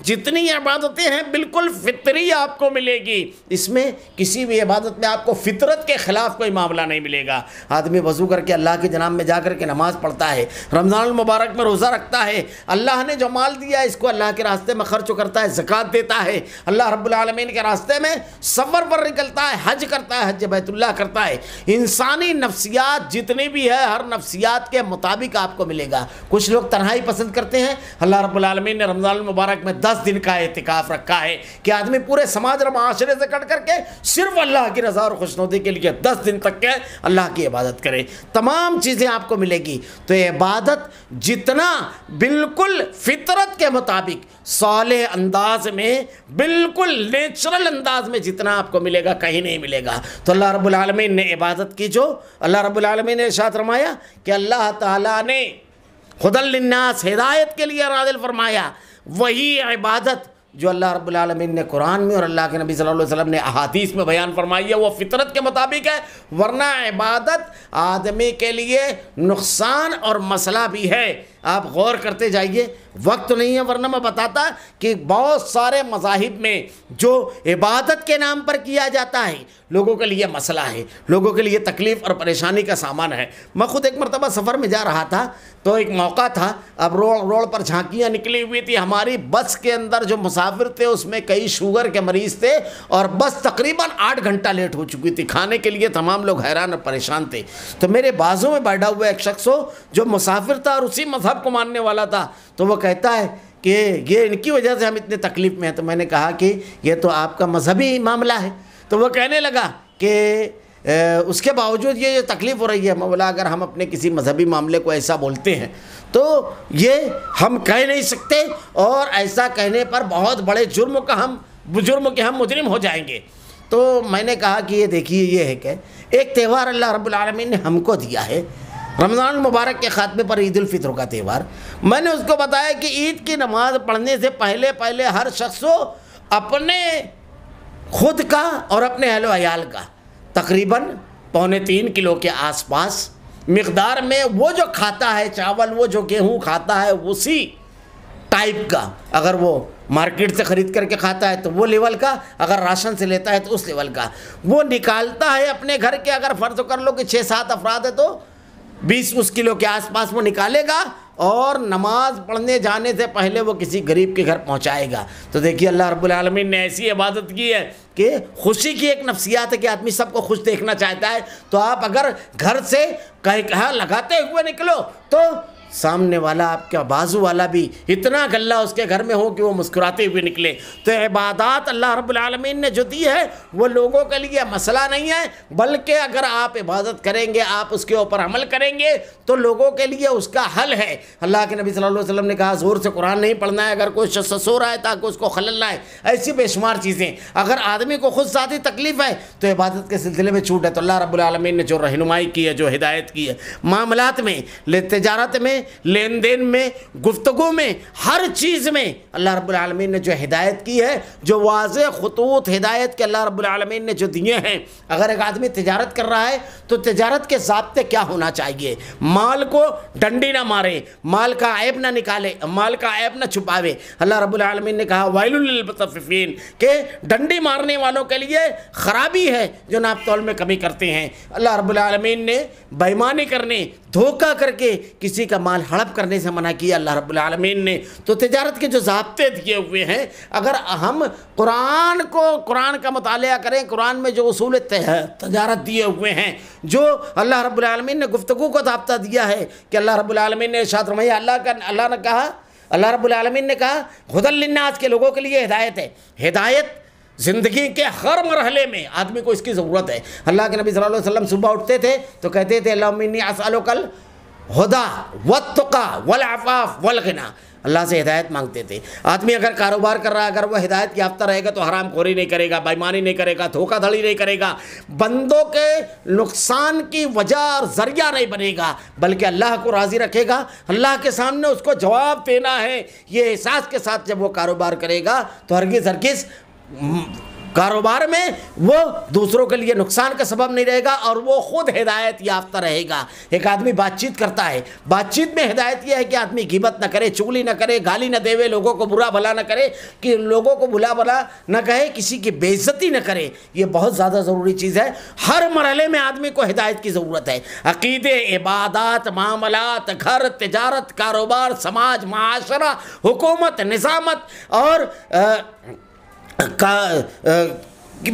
جتنی عبادتیں ہیں بالکل فطری آپ کو ملے گی، اس میں کسی بھی عبادت میں آپ کو فطرت کے خلاف کوئی معاملہ نہیں ملے گا۔ آدمی وضو کر کے اللہ کے جناب میں جا کر کے نماز پڑھتا ہے، رمضان المبارک میں روزہ رکھتا ہے، اللہ نے جو مال دیا ہے اس کو اللہ کے راستے میں خرچ کرتا ہے، زکوٰۃ دیتا ہے، اللہ رب العالمین کے راستے میں سفر پر نکلتا ہے، حج کرتا ہے، حج بیت اللہ کرتا ہے۔ انسانی نفسیات جتنی بھی ہے ہر نفسیات کے مطابق آپ کو ملے گا۔ کچھ لوگ تنہائی پسند کرتے ہیں، اللہ رب العالمین نے رمضان المبارک میں 10 دن کا اعتکاف رکھا ہے کہ آدمی پورے سماج اور معاشرے سے کٹ کر کے صرف اللہ کی رضا اور خوشنودی کے لیے 10 دن تک کے اللہ کی عبادت کرے، تمام چیزیں آپ کو ملے گی۔ تو عبادت جتنا بالکل فطرت کے مطابق صالح انداز میں، بالکل نیچرل انداز میں جتنا آپ کو ملے گا کہیں نہیں ملے گا۔ تو اللہ رب العالمین نے عبادت کی، جو اللہ رب العالمین نے ارشاد فرمایا کہ اللہ تعالیٰ نے ہدی للناس ہدایت کے لیے نازل فرمایا، وہی عبادت جو اللہ رب العالمین نے قرآن میں اور اللہ کے نبی صلی اللہ علیہ وسلم نے احادیث میں بیان فرمائی ہے وہ فطرت کے مطابق ہے، ورنہ عبادت آدمی کے لیے نقصان اور مسئلہ بھی ہے۔ آپ غور کرتے جائیے، وقت نہیں ہے ورنہ میں بتاتا کہ بہت سارے مذاہب میں جو عبادت کے نام پر کیا جاتا ہے لوگوں کے لیے مسئلہ ہے، لوگوں کے لیے تکلیف اور پریشانی کا سامان ہے۔ میں خود ایک مرتبہ سفر میں جا رہا تھا تو ایک موقع تھا، اب روڈ پر جھانکیاں نکلی ہوئی تھی، ہماری بس کے اندر جو مسافر تھے اس میں کئی شوگر کے مریض تھے اور بس تقریباً 8 گھنٹہ لیٹ ہو چکی تھی، کھانے کے لیے تمام لوگ حیران اور پریشان تھے۔ تو میرے بازو میں بیٹھا ہوا ایک شخص ہو جو مسافر تھا اور اسی مذہب کو ماننے والا تھا، تو وہ کہتا ہے کہ یہ ان کی وجہ سے ہم اتنے تکلیف میں ہیں۔ تو میں نے کہا کہ یہ تو آپ کا مذہبی معاملہ ہے۔ تو وہ کہنے لگا کہ اس کے باوجود یہ تکلیف ہو رہی ہے۔ میں بولا اگر ہم اپنے کسی مذہبی معاملے کو ایسا بولتے ہیں تو یہ ہم کہہ نہیں سکتے، اور ایسا کہنے پر بہت بڑے جرم کے ہم مجرم ہو جائیں گے۔ تو میں نے کہا کہ یہ دیکھیے، یہ ہے کہ ایک تہوار اللہ رب العالمین نے ہم کو دیا ہے، رمضان المبارک کے خاتمے پر عید الفطر کا تہوار۔ میں نے اس کو بتایا کہ عید کی نماز پڑھنے سے پہلے ہر شخص کو اپنے خود کا اور اپنے اہل و عیال کا تقریباً 2.25 کلو کے آس پاس مقدار میں وہ جو کھاتا ہے چاول، وہ جو گیہوں کھاتا ہے اسی ٹائپ کا، اگر وہ مارکیٹ سے خرید کر کے کھاتا ہے تو وہ لیول کا، اگر راشن سے لیتا ہے تو اس لیول کا وہ نکالتا ہے اپنے گھر کے۔ اگر فرض کر لو کہ 6-7 افراد ہے تو 20 کلو کے آس پاس وہ نکالے گا اور نماز پڑھنے جانے سے پہلے وہ کسی غریب کے گھر پہنچائے گا۔ تو دیکھیے اللہ رب العالمین نے ایسی عبادت کی ہے کہ خوشی کی ایک نفسیات ہے کہ آدمی سب کو خوش دیکھنا چاہتا ہے۔ تو آپ اگر گھر سے کہا لگاتے ہوئے نکلو تو سامنے والا آپ کا بازو والا بھی اتنا گلہ اس کے گھر میں ہو کہ وہ مسکراتے ہوئے نکلے۔ تو عبادات اللہ رب العالمین نے جو دی ہے وہ لوگوں کے لیے مسئلہ نہیں ہے، بلکہ اگر آپ عبادت کریں گے، آپ اس کے اوپر عمل کریں گے تو لوگوں کے لیے اس کا حل ہے۔ اللہ کے نبی صلی اللہ علیہ وسلم نے کہا زور سے قرآن نہیں پڑھنا ہے اگر کوئی شخص سو رہا ہے تاکہ اس کو خلل نہ ہے، ایسی بے شمار چیزیں۔ اگر آدمی کو خود ذاتی تکلیف ہے تو عبادت کے سلسلے میں چھوٹ ہے۔ تو اللہ رب العالمین نے جو رہنمائی کی ہے، جو ہدایت کی ہے، معاملات میں، تجارت میں، لین دین میں، گفتگو میں، ہر چیز میں اللہ رب العالمین نے جو ہدایت کی ہے، جو واضح خطوط ہدایت کے اللہ رب العالمین نے جو دیے ہیں۔ اگر ایک آدمی تجارت کر رہا ہے تو تجارت کے ضابطے کیا ہونا چاہیے؟ مال کو ڈنڈی نہ مارے، مال کا عیب نہ نکالے، مال کا عیب نہ چھپاوے۔ اللہ رب العالمین نے کہا ویل للمطففین، کہ ڈنڈی مارنے والوں کے لیے خرابی ہے جو ناپ تول میں کمی کرتے ہیں۔ اللہ رب العالمین نے بے ایمانی کرنے، دھوکہ کر کے کسی کا مال ہڑپ کرنے سے منع کیا اللہ رب العالمین نے۔ تو تجارت کے جو ضابطے دیے ہوئے ہیں، اگر ہم قرآن کا مطالعہ کریں، قرآن میں جو اصول تجارت دیے ہوئے ہیں، جو اللہ رب العالمین نے گفتگو کو ضابطہ دیا ہے کہ اللہ رب العالمین نے ارشاد فرمایا، اللہ نے کہا، اللہ رب العالمین نے کہا ہدی للناس کے لوگوں کے لیے ہدایت ہے۔ ہدایت زندگی کے ہر مرحلے میں آدمی کو اس کی ضرورت ہے۔ اللہ کے نبی صلی اللہ علیہ وسلم صبح اٹھتے تھے تو کہتے تھے اللہم انی اسألک الہدی والتقی والعفاف والغنی، اللہ سے ہدایت مانگتے تھے۔ آدمی اگر کاروبار کر رہا ہے، اگر وہ ہدایت یافتہ رہے گا تو حرام خوری نہیں کرے گا، بےایمانی نہیں کرے گا، دھوکہ دھڑی نہیں کرے گا، بندوں کے نقصان کی وجہ اور ذریعہ نہیں بنے گا، بلکہ اللہ کو راضی رکھے گا۔ اللہ کے سامنے اس کو جواب دینا ہے، یہ احساس کے ساتھ جب وہ کاروبار کرے گا تو ہرگز کاروبار میں وہ دوسروں کے لیے نقصان کا سبب نہیں رہے گا اور وہ خود ہدایت یافتہ رہے گا۔ ایک آدمی بات چیت کرتا ہے، بات چیت میں ہدایت یہ ہے کہ آدمی غیبت نہ کرے، چغلی نہ کرے، گالی نہ دے، لوگوں کو برا بھلا نہ کرے، کہ لوگوں کو بھلا بھلا نہ کہے، کسی کی بے عزتی نہ کرے۔ یہ بہت زیادہ ضروری چیز ہے۔ ہر مرحلے میں آدمی کو ہدایت کی ضرورت ہے۔ عقیدے، عبادات، معاملات، گھر، تجارت، کاروبار، سماج، معاشرہ، حکومت، نظامت اور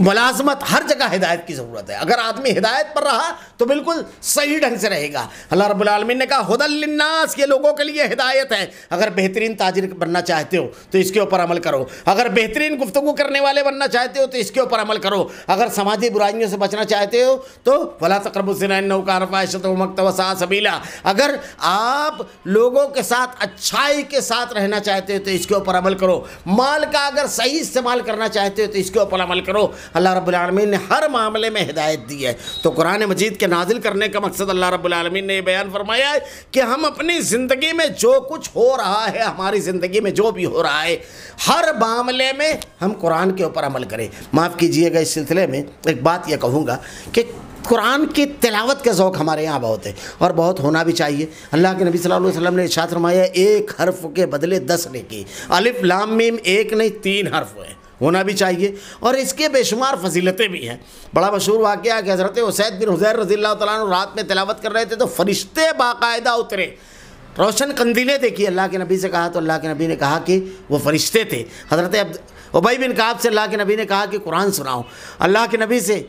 ملازمت، ہر جگہ ہدایت کی ضرورت ہے۔ اگر آدمی ہدایت پر رہا تو بالکل صحیح ڈھنگ سے رہے گا۔ اللہ رب العالمین نے کہا ھدی للناس، یہ لوگوں کے لیے ہدایت ہے۔ اگر بہترین تاجر بننا چاہتے ہو تو اس کے اوپر عمل کرو، اگر بہترین گفتگو کرنے والے بننا چاہتے ہو تو اس کے اوپر عمل کرو، اگر سماجی برائیوں سے بچنا چاہتے ہو تو ولا تقربوا الزنا انہ کان فاحشۃ ومقتا وساء سبیلا، اگر آپ لوگوں کے ساتھ اچھائی کے ساتھ رہنا چاہتے ہو تو اس کے اوپر عمل کرو، مال کا اگر صحیح استعمال کرنا چاہتے ہو تو اس کے اوپر عمل کرو۔ اللہ رب العالمین نے ہر معاملے میں ہدایت دی ہے۔ تو قرآن مجید کے نازل کرنے کا مقصد اللہ رب العالمین نے یہ بیان فرمایا ہے کہ ہم اپنی زندگی میں جو کچھ ہو رہا ہے، ہماری زندگی میں جو بھی ہو رہا ہے، ہر معاملے میں ہم قرآن کے اوپر عمل کریں۔ معاف کیجئے گا، اس سلسلے میں ایک بات یہ کہوں گا کہ قرآن کی تلاوت کا ذوق ہمارے یہاں بہت ہے اور بہت ہونا بھی چاہیے۔ اللہ کے نبی صلی اللہ علیہ وسلم نے ارشاد فرمایا ایک حرف کے بدلے 10 نیکی، الف لام میم ایک نہیں 3 حرف ہیں، ہونا بھی چاہیے اور اس کے بے شمار فضیلتیں بھی ہیں۔ بڑا مشہور واقعہ کہ حضرت اسید بن حضیر رضی اللہ تعالیٰ عنہ رات میں تلاوت کر رہے تھے تو فرشتے باقاعدہ اترے، روشن قندیلیں دیکھی۔ اللہ کے نبی سے کہا تو اللہ کے نبی نے کہا کہ وہ فرشتے تھے۔ حضرت ابی بن کعب سے اللہ کے نبی نے کہا کہ قرآن سناؤ۔ اللہ کے نبی سے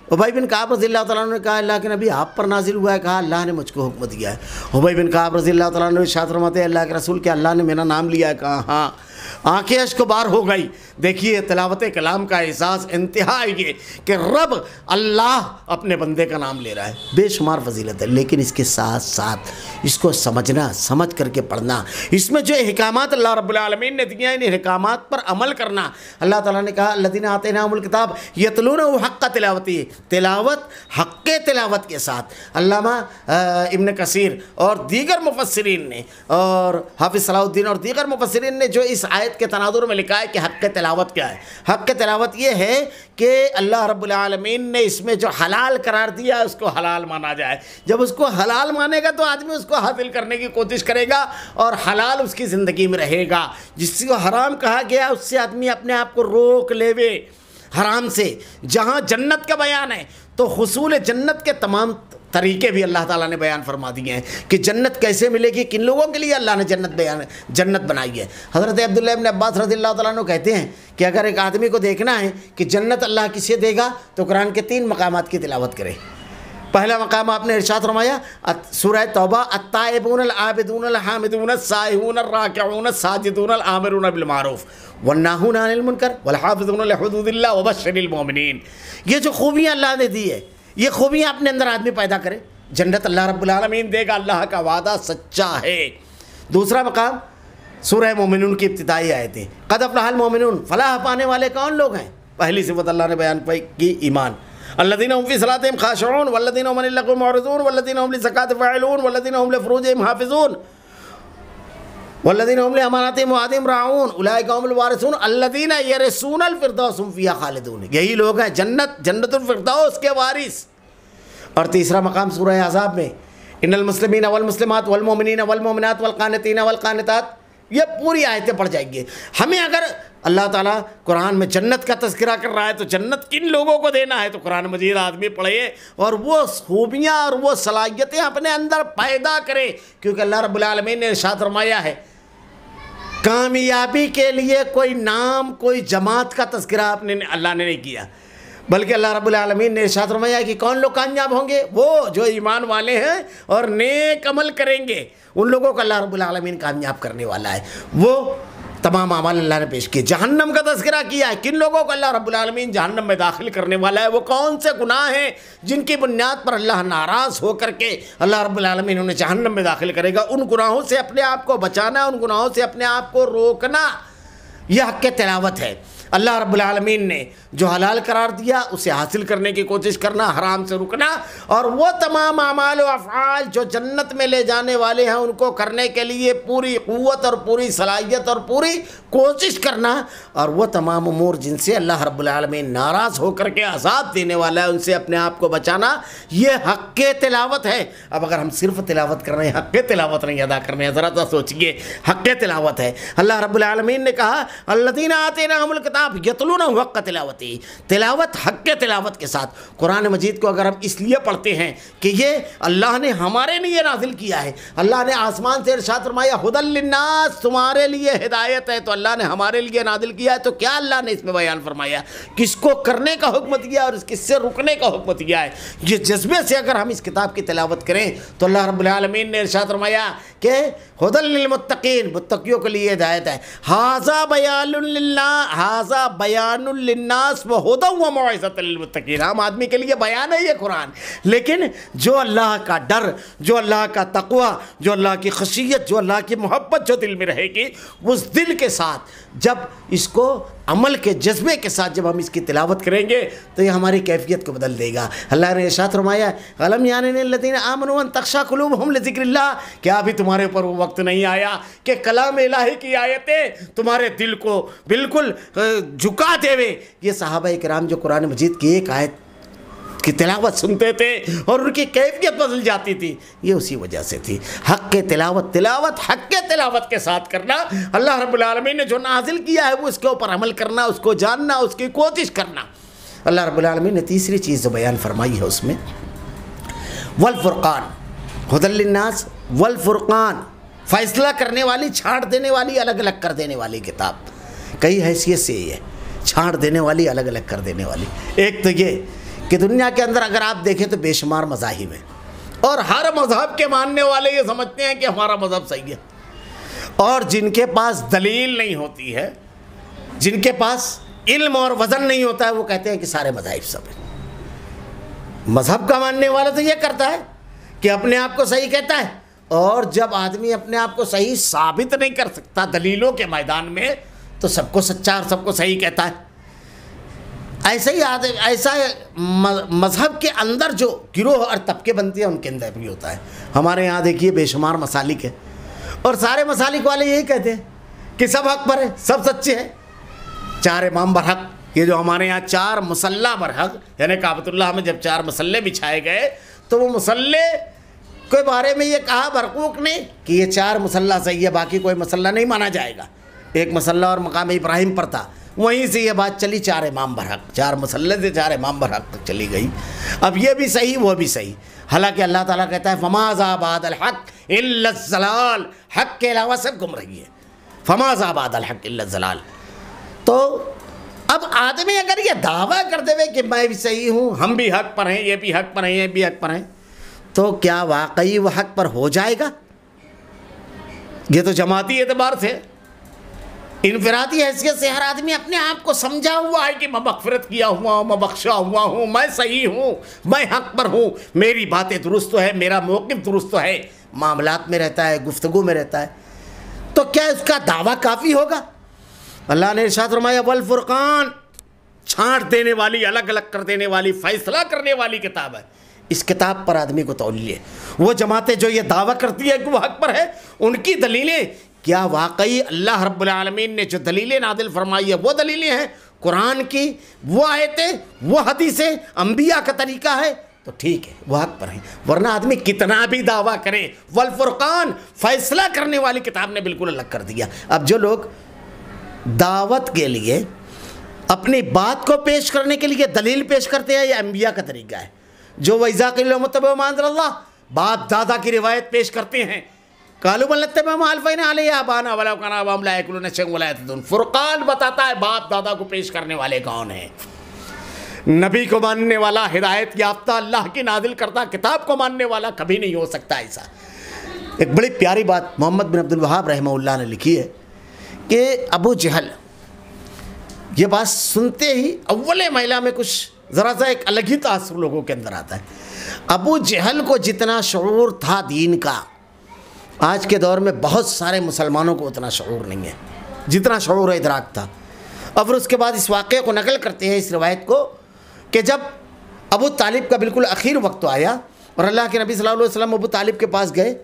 ابی بن کعب رضی اللہ تعالیٰ عنہ نے کہا اللہ کے نبی آپ پر نازل ہوا ہے؟ کہا اللہ نے مجھ کو حکم دیا ہے۔ ابی بن کعب رضی اللہ تعالیٰ عنہ ارشاد فرماتے ہیں اللہ کے رسول کیا اللہ نے میرا نام لیا ہے؟ کہا ہاں۔ آنکھیں اشک بار ہو گئی۔ دیکھیے تلاوت کلام کا احساس انتہا ہے یہ کہ رب اللہ اپنے بندے کا نام لے رہا ہے، بے شمار فضیلت ہے، لیکن اس کے ساتھ ساتھ اس کو سمجھنا، سمجھ کر کے پڑھنا، اس میں جو احکامات اللہ رب العالمین نے دیے ہیں ان احکامات پر عمل کرنا۔ اللہ تعالیٰ نے کہا الذین آتیناہم الکتاب یتلونہ حق تلاوتہ، تلاوت حق تلاوت کے ساتھ۔ علامہ ابن کثیر اور دیگر مفسرین نے اور حافظ صلاح الدین اور دیگر مفسرین نے جو اس آیت کے تناظر میں لکھا ہے کہ حق تلاوت کیا ہے۔ حق تلاوت یہ ہے کہ اللہ رب العالمین نے اس میں جو حلال قرار دیا ہے اس کو حلال مانا جائے۔ جب اس کو حلال مانے گا تو آدمی اس کو حاصل کرنے کی کوشش کرے گا اور حلال اس کی زندگی میں رہے گا۔ جس کو حرام کہا گیا اس سے آدمی اپنے آپ کو روک لیوے حرام سے۔ جہاں جنت کا بیان ہے تو حصول جنت کے تمام طریقے بھی اللہ تعالیٰ نے بیان فرما دیے ہیں کہ جنت کیسے ملے گی، کن لوگوں کے لیے اللہ نے جنت بنائی ہے۔ حضرت عبداللہ ابن عباس رضی اللہ تعالیٰ عنہ کہتے ہیں کہ اگر ایک آدمی کو دیکھنا ہے کہ جنت اللہ کسے دے گا تو قرآن کے 3 مقامات کی تلاوت کرے۔ پہلا مقام آپ نے ارشاد فرمایا سورہ توبہ التائبون العابدون الحامدون السائحون الراکعون الساجدون الآمرون بالمعروف والناہون عن المنکر والحافظون لحدود اللہ وبشر المؤمنین۔ یہ جو خوبیاں اللہ نے دی ہے یہ خوبیاں اپنے اندر آدمی پیدا کرے، جنت اللہ رب العالمین دے گا، اللہ کا وعدہ سچا ہے۔ دوسرا مقام سورہ مومنون کی ابتدائی آیتیں، قد افلح المومنون، فلاح پانے والے کون لوگ ہیں؟ پہلی صفت اللہ نے بیان کی ایمان، الذین هم فی صلاتہم خاشعون والذین هم عن اللغو معرضون والذین هم للزکاۃ فاعلون والذین هم لفروجہم حافظون والذین هم لاماناتہم وعہدہم راعون اولئک هم الوارثون الذین یرثون الفردوس هم فیہا خالدون۔ یہی لوگ ہیں جنت الفردوس کے وارث۔ اور تیسرا مقام سورہ احزاب میں ان المسلمین والمسلمات والمؤمنین والمؤمنات والقانتین والقانتات، یہ پوری آیتیں پڑھ جائیں گے۔ ہمیں اگر اللہ تعالیٰ قرآن میں جنت کا تذکرہ کر رہا ہے تو جنت کن لوگوں کو دینا ہے تو قرآن مجید آدمی پڑھے اور وہ خوبیاں اور وہ صلاحیتیں اپنے اندر پیدا کرے، کیونکہ اللہ رب العالمین نے ارشاد فرمایا ہے کامیابی کے لیے کوئی نام کوئی جماعت کا تذکرہ اللہ نے نہیں کیا، بلکہ اللہ رب العالمین نے ارشاد فرمایا کہ کون لوگ کامیاب ہوں گے؟ وہ جو ایمان والے ہیں اور نیک عمل کریں گے، ان لوگوں کو اللہ رب العالمین کامیاب کرنے والا ہے۔ وہ تمام اعمال اللہ نے پیش کیے. جہنم کا تذکرہ کیا ہے. کن لوگوں کو اللہ رب العالمین جہنم میں داخل کرنے والا ہے؟ وہ کون سے گناہ ہیں جن کی بنیاد پر اللہ ناراض ہو کر کے اللہ رب العالمین انہیں جہنم میں داخل کرے گا. ان گناہوں سے اپنے آپ کو بچانا، ان گناہوں سے اپنے آپ کو روکنا، یہ حق تلاوت ہے. اللہ رب العالمین نے جو حلال قرار دیا اسے حاصل کرنے کی کوشش کرنا، حرام سے رکنا، اور وہ تمام اعمال و افعال جو جنت میں لے جانے والے ہیں ان کو کرنے کے لیے پوری قوت اور پوری صلاحیت اور پوری کوشش کرنا، اور وہ تمام امور جن سے اللہ رب العالمین ناراض ہو کر کے عذاب دینے والا ہے ان سے اپنے آپ کو بچانا، یہ حق تلاوت ہے. اب اگر ہم صرف تلاوت کر رہے ہیں، حق تلاوت نہیں ادا کر رہے ہیں، ذرا تو سوچئے، حق تلاوت ہے. اللہ رب العالمین نے کہا الذین آتیناہم الکتاب یتلونہ حق تلاوتی، تلاوت حق تلاوت کے ساتھ. قرآن مجید کو اگر ہم اس لیے پڑھتے ہیں کہ یہ اللہ نے ہمارے لیے نازل کیا ہے، اللہ نے آسمان سے ارشاد فرمایا ھدی للناس، تمہارے لیے ہدایت ہے، تو اللہ نے ہمارے لیے نازل کیا ہے. تو کیا اللہ نے اس میں بیان فرمایا؟ کس کو کرنے کا حکم دیا اور کس سے رکنے کا حکم دیا ہے؟ یہ جذبے سے اگر ہم اس کتاب کی تلاوت کریں تو اللہ رب العالمین نے ارشاد فرمایا کہ ھدی للمتقین، متقیوں کے لیے ہدایت ہے. ھذا بیان للناس وھدی وموعظۃ للمتقین، عام آدمی کے لیے بیان ہے یہ قرآن، لیکن جو اللہ کا ڈر، جو اللہ کا تقوی، جو اللہ کی خشیت، جو اللہ کی محبت جو دل میں رہے گی، اس دل کے ساتھ جب اس کو عمل کے جذبے کے ساتھ جب ہم اس کی تلاوت کریں گے تو یہ ہماری کیفیت کو بدل دے گا. اللہ نے ارشاد فرمایا الم یعن للذین آمنوا ان تخشع قلوبہم لذکر اللہ، کیا ابھی تمہارے اوپر وہ وقت نہیں آیا کہ کلام الہی کی آیتیں تمہارے دل کو بالکل جھکا دے وے؟ یہ صحابہ کرام جو قرآن مجید کی ایک آیت کی تلاوت سنتے تھے اور ان کی کیفیت بدل جاتی تھی، یہ اسی وجہ سے تھی. حق تلاوت، تلاوت حق تلاوت کے ساتھ کرنا، اللہ رب العالمین نے جو نازل کیا ہے وہ اس کے اوپر عمل کرنا، اس کو جاننا، اس کی کوشش کرنا. اللہ رب العالمین نے تیسری چیز جو بیان فرمائی ہے اس میں والفرقان، ھدی للناس والفرقان، فیصلہ کرنے والی، چھانٹ دینے والی، الگ الگ کر دینے والی کتاب. کئی حیثیت سے یہ چھانٹ دینے والی، الگ الگ کر دینے والی. ایک تو یہ کہ دنیا کے اندر اگر آپ دیکھیں تو بے شمار مذاہب ہیں، اور ہر مذہب کے ماننے والے یہ سمجھتے ہیں کہ ہمارا مذہب صحیح ہے، اور جن کے پاس دلیل نہیں ہوتی ہے، جن کے پاس علم اور وزن نہیں ہوتا ہے، وہ کہتے ہیں کہ سارے مذاہب سب ہیں. مذہب کا ماننے والا تو یہ کرتا ہے کہ اپنے آپ کو صحیح کہتا ہے، اور جب آدمی اپنے آپ کو صحیح ثابت نہیں کر سکتا دلیلوں کے میدان میں تو سب کو سچا اور سب کو صحیح کہتا ہے. ایسا مذہب کے اندر جو گروہ اور طبقے بنتے ہیں ان کے اندر بھی ہوتا ہے. ہمارے یہاں دیکھیے بے شمار مسالک ہیں، اور سارے مسالک والے یہی کہتے ہیں کہ سب حق پر ہے، سب سچے ہیں. 4 امام برحق، یہ جو ہمارے یہاں 4 مصلی برحق، یعنی کعبۃ اللہ میں جب 4 مصلے بچھائے گئے تو وہ مصلے کے بارے میں یہ کہا برقوق نے کہ یہ 4 مصلی صحیح ہے، باقی کوئی مصلی نہیں مانا جائے گا. ایک مصلی اور مقام ابراہیم پر تھا، وہیں سے یہ بات چلی 4 امام برحق، 4 مصلی سے 4 امام برحق تک چلی گئی. اب یہ بھی صحیح وہ بھی صحیح، حالانکہ اللہ تعالیٰ کہتا ہے فَمَاذَا بَعْدَ الْحَقِّ إِلَّا الضَّلَالُ، حق کے علاوہ سب گمراہی ہے. فَمَاذَا بَعْدَ الْحَقِّ إِلَّا الضَّلَالُ. تو اب آدمی اگر یہ دعویٰ کر دے کہ میں بھی صحیح ہوں، ہم بھی حق پر ہیں، یہ بھی حق پر ہیں، یہ بھی حق پر ہیں، تو کیا واقعی وہ حق پر ہو جائے گا؟ یہ تو جماعتی اعتبار سے، انفرادی حیثیت سے ہر آدمی اپنے آپ کو سمجھا ہوا ہے کہ میں مغفرت کیا ہوا ہوں، میں بخشا ہوا ہوں، میں صحیح ہوں، میں حق پر ہوں، میری باتیں درست ہے، میرا موقف درست ہے، معاملات میں رہتا ہے، گفتگو میں رہتا ہے. تو کیا اس کا دعویٰ کافی ہوگا؟ اللہ نے ارشاد فرمایا والفرقان، چھانٹ دینے والی، الگ الگ کر دینے والی، فیصلہ کرنے والی کتاب ہے. اس کتاب پر آدمی کو تولی ہے. وہ جماعتیں جو یہ دعویٰ کرتی ہے کہ وہ حق پر ہے، ان کی دلیلیں کیا واقعی اللہ رب العالمین نے جو دلیلیں نازل فرمائی ہے وہ دلیلیں ہیں قرآن کی، وہ آیتیں، وہ حدیثیں، انبیاء کا طریقہ ہے؟ تو ٹھیک ہے، وہ حق پر ہیں. ورنہ آدمی کتنا بھی دعویٰ کرے، والفرقان، فیصلہ کرنے والی کتاب نے بالکل الگ کر دیا. اب جو لوگ دعوت کے لیے اپنی بات کو پیش کرنے کے لیے دلیل پیش کرتے ہیں، یہ انبیاء کا طریقہ ہے. جو وَإِذَا قِيلَ لَهُمُ اتَّبِعُوا مَا أَنزَلَ اللَّهُ، باپ دادا کی روایت پیش کرتے ہیں. قَالُوا بَلْ نَتَّبِعُ مَا أَلْفَيْنَا عَلَيْهِ آبَاءَنَا وَلَوْ كَانَ آبَاؤُهُمْ لَا يَعْقِلُونَ شَيْئًا وَلَا يَهْتَدُونَ. فرقان بتاتا ہے باپ دادا کو پیش کرنے والے کون ہیں. نبی کو ماننے والا، ہدایت یافتہ، اللہ کی نازل کردہ کتاب کو ماننے والا کبھی نہیں ہو سکتا ایسا. ایک بڑی پیاری بات محمد بن عبد الوہاب رحمہ اللہ نے لکھی ہے کہ ابو جہل، یہ بات سنتے ہی اول محلہ میں کچھ ذرا سا ایک الگ ہی تاثر لوگوں کے اندر آتا ہے۔ ابو جہل کو جتنا شعور تھا دین کا، آج کے دور میں بہت سارے مسلمانوں کو اتنا شعور نہیں ہے جتنا شعور و ادراک تھا۔ اور پھر اس کے بعد اس واقعے کو نقل کرتے ہیں، اس روایت کو، کہ جب ابو طالب کا بالکل اخیر وقت آیا اور اللہ کے نبی صلی اللہ علیہ وسلم ابو طالب کے پاس گئے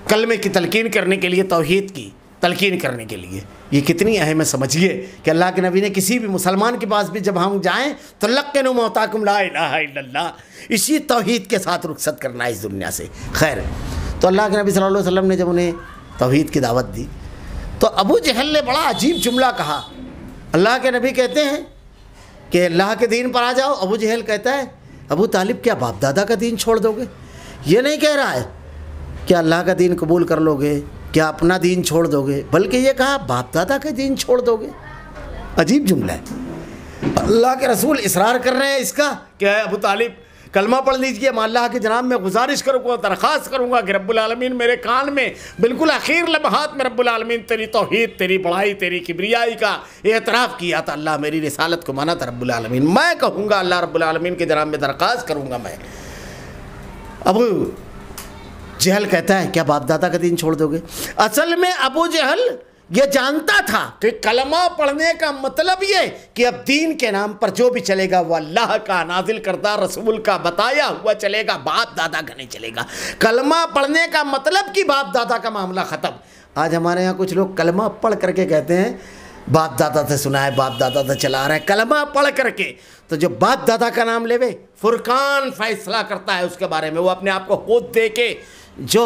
کلمے کی تلقین کرنے کے لیے، توحید کی تلقین کرنے کے لیے۔ یہ کتنی اہم ہے سمجھیے کہ اللہ کے نبی نے کسی بھی مسلمان کے پاس بھی جب ہم جائیں تو لقنوا موتاکم لا الہ الا اللہ، اسی توحید کے ساتھ رخصت کرنا ہے اس دنیا سے۔ خیر، تو اللہ کے نبی صلی اللہ علیہ وسلم نے جب انہیں توحید کی دعوت دی تو ابو جہل نے بڑا عجیب جملہ کہا۔ اللہ کے نبی کہتے ہیں کہ اللہ کے دین پر آ جاؤ، ابو جہل کہتا ہے ابو طالب کیا باپ دادا کا دین چھوڑ دو گے؟ یہ نہیں کہہ رہا ہے کہ اللہ کا دین قبول کر لو گے، کیا اپنا دین چھوڑ دو گے، بلکہ یہ کہا باپ دادا کا دین چھوڑ دو گے۔ عجیب جملہ ہے۔ اللہ کے رسول اصرار کر رہے ہیں اس کا کہ اے ابو طالب کلمہ پڑھ لیجئے۔ میں اللہ کے جناب میں گزارش کروں گا، درخواست کروں گا کہ رب العالمین میرے کان میں بالکل آخر لمحات میں رب العالمین تیری توحید، تیری بڑائی، تیری کبریائی کا اعتراف کیا تھا، اللہ میری رسالت کو مانا تھا رب العالمین، میں کہوں گا اللہ رب العالمین کے جناب میں درخواست کروں گا میں۔ ابو جہل کہتا ہے کیا باپ دادا کا دین چھوڑ دو گے؟ اصل میں ابو جہل یہ جانتا تھا کہ کلمہ پڑھنے کا مطلب یہ کہ اب دین کے نام پر جو بھی چلے گا وہ اللہ کا نازل کردہ رسول کا بتایا ہوا چلے گا، باپ دادا کا نہیں چلے گا۔ کلمہ پڑھنے کا مطلب کہ باپ دادا کا معاملہ ختم۔ آج ہمارے ہاں کچھ لوگ کلمہ پڑھ کر کے کہتے ہیں باپ دادا سے سنا ہے، باپ دادا سے چلا رہا ہے، کلمہ پڑھ کر کے۔ تو جو باپ دادا کا نام لے وے، فرقان فیصلہ کرتا ہے اس کے بارے میں، وہ اپنے آپ کو خود دے کے جو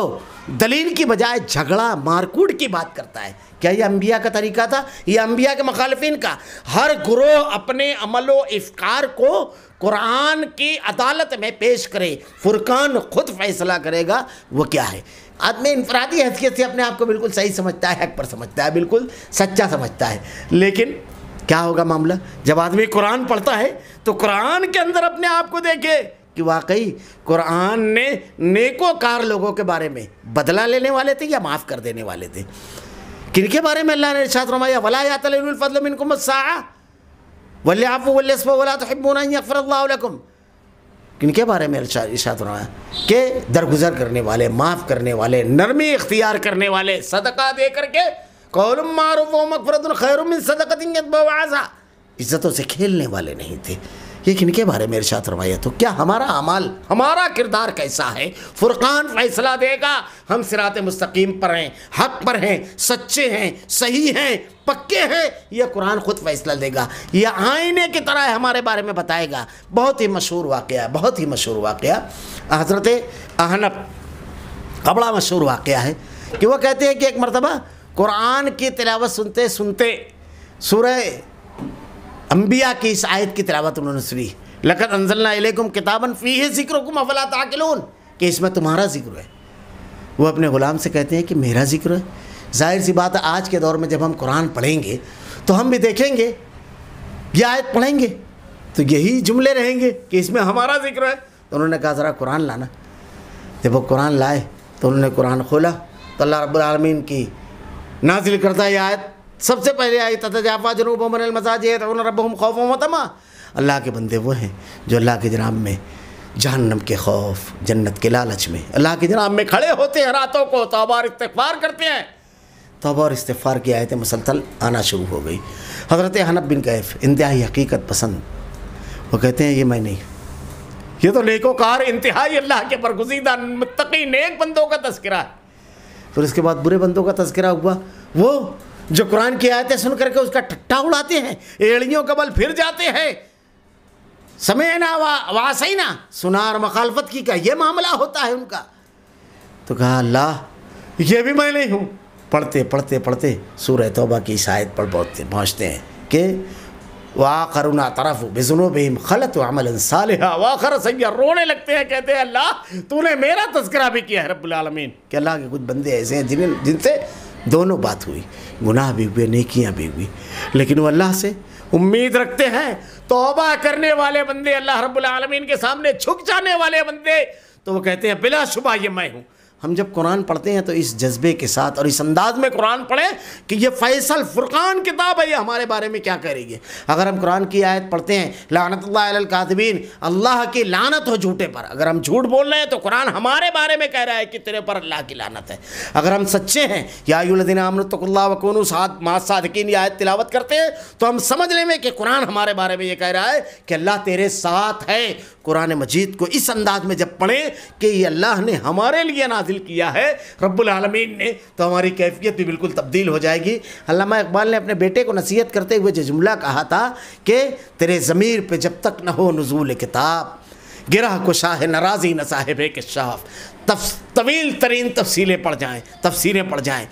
دلیل کی بجائے جھگڑا مارکوٹ کی بات کرتا ہے۔ کیا یہ انبیاء کا طریقہ تھا؟ یہ انبیاء کے مخالفین کا۔ ہر گروہ اپنے عمل و افکار کو قرآن کی عدالت میں پیش کرے، فرقان خود فیصلہ کرے گا وہ کیا ہے۔ آدمی انفرادی حیثیت سے اپنے آپ کو بالکل صحیح سمجھتا ہے، حق پر سمجھتا ہے، بالکل سچا سمجھتا ہے، لیکن کیا ہوگا معاملہ جب آدمی قرآن پڑھتا ہے تو قرآن کے اندر اپنے آپ کو دیکھے کہ واقعی قرآن نے نیکوکار لوگوں کے بارے میں بدلہ لینے والے تھے یا معاف کر دینے والے تھے؟ کن کے بارے میں اللہ نے ارشاد فرمایا وَلَا يَأْتَلِ أُولُو الْفَضْلِ مِنْكُمْ وَالسَّعَةِ وَلْيَعْفُوا وَلْيَصْفَحُوا وَلَا تُحِبُّونَ أَن يَغْفِرَ اللَّهُ لَكُمْ۔ کن کے بارے میں ارشاد فرمایا کہ درگزر کرنے والے، معاف کرنے والے، نرمی اختیار کرنے والے، صدقہ دے کر کے قول معروف ومغفرۃ خیر من صدقۃ یتبعها اذى، عزتوں سے کھیلنے والے نہیں تھے۔ یہ کن کے بارے میں ارشاد فرمایا؟ تو کیا ہمارا اعمال، ہمارا کردار کیسا ہے؟ فرقان فیصلہ دے گا ہم صراط مستقیم پر ہیں، حق پر ہیں، سچے ہیں، صحیح ہیں، پکے ہیں، یہ قرآن خود فیصلہ دے گا، یہ آئینے کی طرح ہمارے بارے میں بتائے گا۔ بہت ہی مشہور واقعہ، بہت ہی مشہور واقعہ حضرت احنف کا بڑا مشہور واقعہ ہے کہ وہ کہتے ہیں کہ ایک مرتبہ قرآن کی تلاوت سنتے سنتے سورہ انبیاء کی اس آیت کی تلاوت انہوں نے سنی، لَقَدْ أَنزَلْنَا إِلَيْكُمْ كِتَابًا فِيهِ ذِكْرُكُمْ أَفَلَا تَعْقِلُونَ، کہ اس میں تمہارا ذکر ہے۔ وہ اپنے غلام سے کہتے ہیں کہ میرا ذکر ہے۔ ظاہر سی بات ہے آج کے دور میں جب ہم قرآن پڑھیں گے تو ہم بھی دیکھیں گے یہ آیت پڑھیں گے تو یہی جملے رہیں گے کہ اس میں ہمارا ذکر ہے۔ تو انہوں نے کہا ذرا قرآن لانا۔ جب وہ قرآن لائے تو انہوں نے قرآن کھولا تو اللہ رب العالمین کی نازل کردہ یہ آیت سب سے پہلے آئی تتجافی جنوبہم عن المضاجع یدعون ربہم خوفا وطمعا۔ اللہ کے بندے وہ ہیں جو اللہ کے جناب میں جہنم کے خوف، جنت کے لالچ میں اللہ کے جناب میں کھڑے ہوتے ہیں، راتوں کو توبہ اور استغفار کرتے ہیں۔ توبہ اور استغفار کی آیتیں مسلسل آنا شروع ہو گئی۔ حضرت احنف بن کیف انتہائی حقیقت پسند، وہ کہتے ہیں یہ میں نہیں، یہ تو نیکوکار انتہائی اللہ کے برگزیدہ متقی نیک بندوں کا تذکرہ ہے۔ پھر اس کے بعد برے بندوں کا تذکرہ ہوا، وہ جو قرآن کی آیتیں سن کر کے اس کا ٹھٹا اڑاتے ہیں، ایڑیوں کا بل پھر جاتے ہیں، سمعنا وعصینا، سنا اور مخالفت کی کا یہ معاملہ ہوتا ہے ان کا۔ تو کہا اللہ یہ بھی میں نہیں ہوں۔ پڑھتے پڑھتے پڑھتے سورہ توبہ کی اس آیت پر پہنچتے ہیں کہ وآخرون اعترفوا بذنوبہم خلطوا عملا صالحا وآخر سیئا، رونے لگتے ہیں، کہتے ہیں اللہ تو نے میرا تذکرہ بھی کیا ہے رب العالمین، کہ اللہ کے کچھ بندے ایسے ہیں جن سے دونوں بات ہوئی، گناہ بھی ہوئے، نیکیاں بھی ہوئی، لیکن وہ اللہ سے امید رکھتے ہیں۔ توبہ کرنے والے بندے، اللہ رب العالمین کے سامنے جھک جانے والے بندے، تو وہ کہتے ہیں بلا شبہ یہ میں ہوں۔ ہم جب قرآن پڑھتے ہیں تو اس جذبے کے ساتھ اور اس انداز میں قرآن پڑھیں کہ یہ فیصل فرقان کتاب ہے، یہ ہمارے بارے میں کیا کہہ رہی ہے۔ اگر ہم قرآن کی آیت پڑھتے ہیں لعنت اللہ علی الکاذبین، اللہ کی لعنت ہو جھوٹے پر، اگر ہم جھوٹ بول رہے ہیں تو قرآن ہمارے بارے میں کہہ رہا ہے کہ تیرے پر اللہ کی لعنت ہے۔ اگر ہم سچے ہیں یا ایھا الذین آمنوا اتقوا اللہ وکونوا مع الصادقین یہ آیت تلاوت کرتے ہیں تو ہم سمجھ لیں کہ قرآن ہمارے بارے میں یہ کہہ رہا ہے کہ اللہ تیرے ساتھ ہے۔ قرآن مجید کو اس انداز میں جب پڑھیں کہ یہ اللہ نے ہمارے لیے نازل کیا ہے رب العالمین نے، تو ہماری کیفیت بھی بالکل تبدیل ہو جائے گی۔ علامہ اقبال نے اپنے بیٹے کو نصیحت کرتے ہوئے جو جملہ کہا تھا کہ تیرے ضمیر پہ جب تک نہ ہو نزول کتاب، گرہ کو شاہ ناراضی نہ صاحب کشاف، طویل ترین تفصیلیں پڑھ جائیں،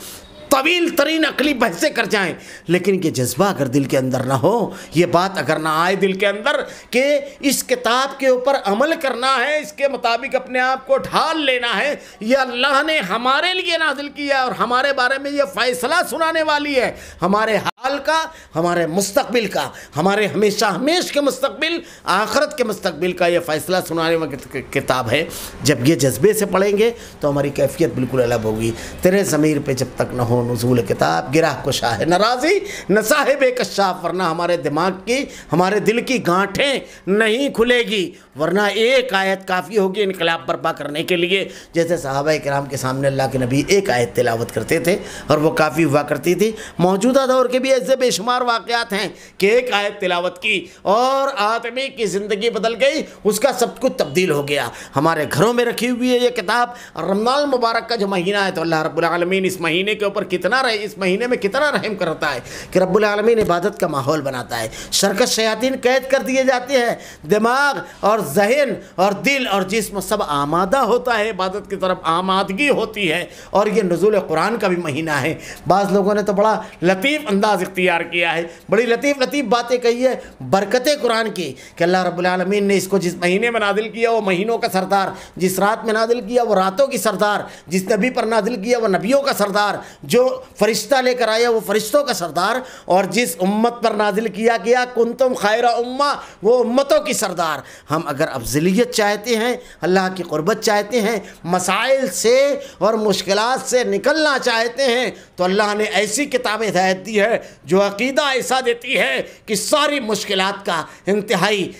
طویل ترین عقلی بحثیں کر جائیں، لیکن یہ جذبہ اگر دل کے اندر نہ ہو، یہ بات اگر نہ آئے دل کے اندر کہ اس کتاب کے اوپر عمل کرنا ہے، اس کے مطابق اپنے آپ کو ڈھال لینا ہے، یہ اللہ نے ہمارے لیے نازل کیا ہے اور ہمارے بارے میں یہ فیصلہ سنانے والی ہے، ہمارے حال کا، ہمارے مستقبل کا، ہمارے ہمیشہ ہمیش کے مستقبل، آخرت کے مستقبل کا یہ فیصلہ سنانے والی کتاب ہے۔ جب یہ جذبے سے پڑھیں گے تو ہماری کیفیت بالکل الگ ہوگی۔ تیرے ضمیر پہ جب تک نہ ہو نزول کتاب، گرہ کو شاہ ناراضی نہ صاحب کشاف، ورنہ ہمارے دماغ کی، ہمارے دل کی گانٹھیں نہیں کھلے گی، ورنہ ایک آیت کافی ہوگی انقلاب برپا کرنے کے لیے۔ جیسے صحابہ کرام کے سامنے اللہ کے نبی ایک آیت تلاوت کرتے تھے اور وہ کافی ہوا کرتی تھی۔ موجودہ دور کے بھی ایسے بے شمار واقعات ہیں کہ ایک آیت تلاوت کی اور آدمی کی زندگی بدل گئی، اس کا سب کچھ تبدیل ہو گیا۔ ہمارے گھروں میں رکھی ہوئی ہے یہ کتاب۔ رمضان المبارک کا جو مہینہ ہے تو اللہ رب العالمین اس مہینے کے اوپر اس مہینے میں کتنا رحم کرتا ہے کہ رب العالمین عبادت کا ماحول بناتا ہے۔ شرکت شیاطین قید کر دیے جاتے ہیں، دماغ اور ذہن اور دل اور جسم سب آمادہ ہوتا ہے، عبادت کی طرف آمادگی ہوتی ہے۔ اور یہ نزول قرآن کا بھی مہینہ ہے۔ بعض لوگوں نے تو بڑا لطیف انداز اختیار کیا ہے، بڑی لطیف باتیں کہی ہے برکت قرآن کی کہ اللہ رب العالمین نے اس کو جس مہینے میں نازل کیا وہ مہینوں کا سردار، جس رات میں نازل کیا وہ راتوں کی سردار، جس نبی پر نازل کیا وہ نبیوں کا سردار، جو فرشتہ لے کر آیا وہ فرشتوں کا سردار، اور جس امت پر نازل کیا گیا کنتم خیر امہ وہ امتوں کی سردار۔ ہم اگر افضلیت چاہتے ہیں، اللہ کی قربت چاہتے ہیں، مسائل سے اور مشکلات سے نکلنا چاہتے ہیں تو اللہ نے ایسی کتاب ہدایت دی ہے جو عقیدہ ایسا دیتی ہے کہ ساری مشکلات کا انتہائی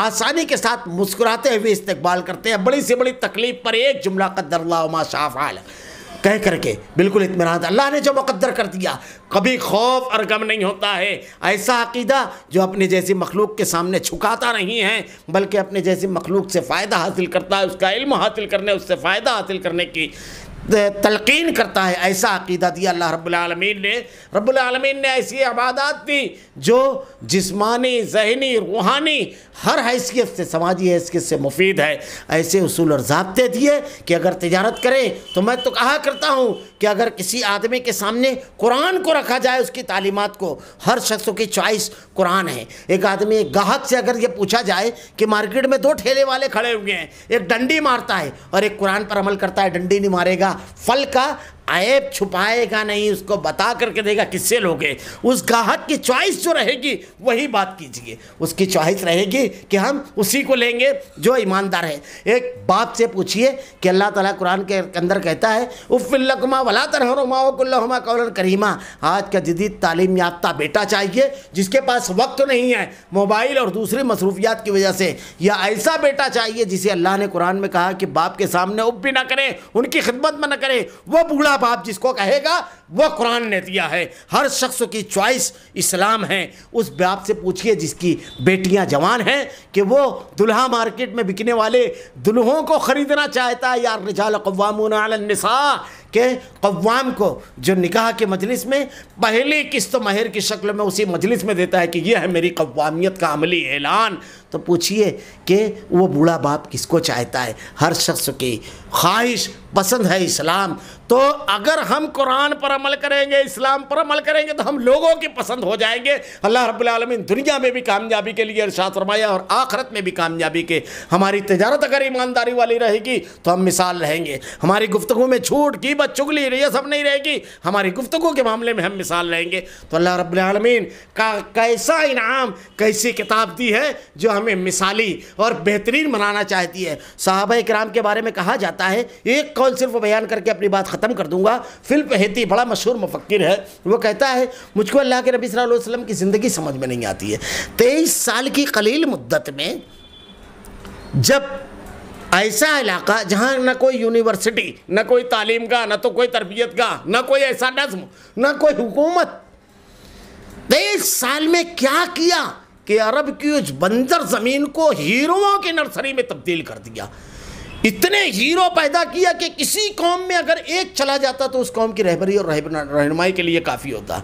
آسانی کے ساتھ مسکراتے ہوئے استقبال کرتے ہیں۔ بڑی سے بڑی تکلیف پر ایک جملہ قدر اللہ ما شاء فعل کہہ کر کے بالکل اطمینان، اللہ نے جو مقدر کر دیا، کبھی خوف اور غم نہیں ہوتا ہے۔ ایسا عقیدہ جو اپنے جیسی مخلوق کے سامنے جھکاتا نہیں ہے بلکہ اپنے جیسی مخلوق سے فائدہ حاصل کرتا ہے، اس کا علم حاصل کرنے، اس سے فائدہ حاصل کرنے کی تلقین کرتا ہے۔ ایسا عقیدہ دیا اللہ رب العالمین نے۔ رب العالمین نے ایسی عبادات دی جو جسمانی، ذہنی، روحانی ہر حیثیت سے، سماجی حیثیت سے مفید ہے۔ ایسے اصول اور ضابطے دیے کہ اگر تجارت کریں تو میں تو کہا کرتا ہوں کہ اگر کسی آدمی کے سامنے قرآن کو رکھا جائے، اس کی تعلیمات کو، ہر شخص کی چوائس قرآن ہے۔ ایک آدمی، ایک گاہک سے اگر یہ پوچھا جائے کہ مارکیٹ میں دو ٹھیلے والے کھڑے ہوئے ہیں، ایک ڈنڈی مارتا ہے اور ایک قرآن پر عمل کرتا ہے، ڈنڈی نہیں مارے گا، پھل کا عیب چھپائے گا نہیں، اس کو بتا کر کے دے گا کس سے لوگے۔ اس گاہک کی چوائس جو رہے گی وہی بات کیجئے، اس کی چوائس رہے گی کہ ہم اسی کو لیں گے جو ایماندار ہے۔ ایک باپ سے پوچھئے کہ اللہ تعالیٰ قرآن کے اندر کہتا ہے اف لکما ولا تنہرہما وقل لہما قولا کریما۔ آج کا جدید تعلیم یافتہ بیٹا چاہیے جس کے پاس وقت نہیں ہے موبائل اور دوسری مصروفیات کی وجہ سے، یا ایسا بیٹا چاہیے جسے اللہ نے قرآن میں کہا کہ باپ کے سامنے اف بھی نہ کرے، ان کی خدمت میں نہ کرے۔ وہ بوڑھا باپ جس کو کہے گا وہ قرآن نے دیا ہے۔ ہر شخص کی چوائس اسلام ہے۔ اس باپ سے پوچھئے جس کی بیٹیاں جوان ہیں کہ وہ دلہا مارکیٹ میں بکنے والے دلہوں کو خریدنا چاہتا ہے، یا الرجال قوامون علی النساء، کہ قوام کو جو نکاح کے مجلس میں پہلی قسط مہر کی شکل میں اسی مجلس میں دیتا ہے کہ یہ ہے میری قوامیت کا عملی اعلان، تو پوچھئے کہ وہ بوڑھا باپ کس کو چاہتا ہے؟ ہر شخص کی خواہش پسند ہے اسلام۔ تو اگر ہم قرآن پر عمل کریں گے، اسلام پر عمل کریں گے تو ہم لوگوں کی پسند ہو جائیں گے۔ اللہ رب العالمین دنیا میں بھی کامیابی کے لیے ارشاد فرمایا اور آخرت میں بھی کامیابی کے۔ ہماری تجارت اگر ایمانداری والی رہے گی تو ہم مثال رہیں گے، ہماری گفتگو میں جھوٹ، غیبت، چغلی یہ سب نہیں رہے گی، ہماری گفتگو کے معاملے میں ہم مثال رہیں گے۔ تو اللہ رب العالمین کا کیسا انعام، کیسی کتاب دی ہے جو ہمیں مثالی اور بہترین بنانا چاہتی ہے۔ صحابہ کرام کے بارے میں کہا جاتا ہے، ایک قول صرف بیان کر کے اپنی بات ختم کر دوں گا۔ فلپ ہیتی بڑا مشہور مفکر ہے، وہ کہتا ہے مجھ کو اللہ کے نبی صلی اللہ علیہ وسلم کی زندگی سمجھ میں نہیں آتی ہے۔ 23 سال کی قلیل مدت میں جب ایسا علاقہ جہاں نہ کوئی یونیورسٹی، نہ کوئی تعلیم گاہ، نہ تو کوئی تربیت گاہ، نہ کوئی ایسا نظم، نہ کوئی حکومت، 23 سال میں کیا کیا کہ عرب کی اس بنجر زمین کو ہیروؤں کی نرسری میں تبدیل کر دیا۔ اتنے ہیرو پیدا کیا کہ کسی قوم میں اگر ایک چلا جاتا تو اس قوم کی رہبری اور رہنمائی کے لیے کافی ہوتا۔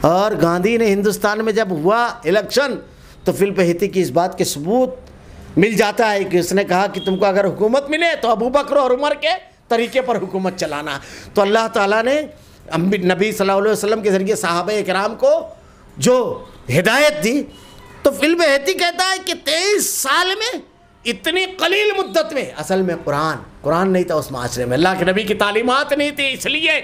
اور گاندھی نے ہندوستان میں جب ہوا الیکشن تو فلپ ہیتی کی اس بات کے ثبوت مل جاتا ہے کہ اس نے کہا کہ تم کو اگر حکومت ملے تو ابو بکر اور عمر کے طریقے پر حکومت چلانا۔ تو اللہ تعالیٰ نے نبی صلی اللہ علیہ وسلم کے ذریعے صحابہ کرام کو جو ہدایت دی، تو فلپ ہیتی کہتا ہے کہ 23 سال میں اتنی قلیل مدت میں اصل میں قرآن نہیں تھا اس معاشرے میں، اللہ کے نبی کی تعلیمات نہیں تھی، اس لیے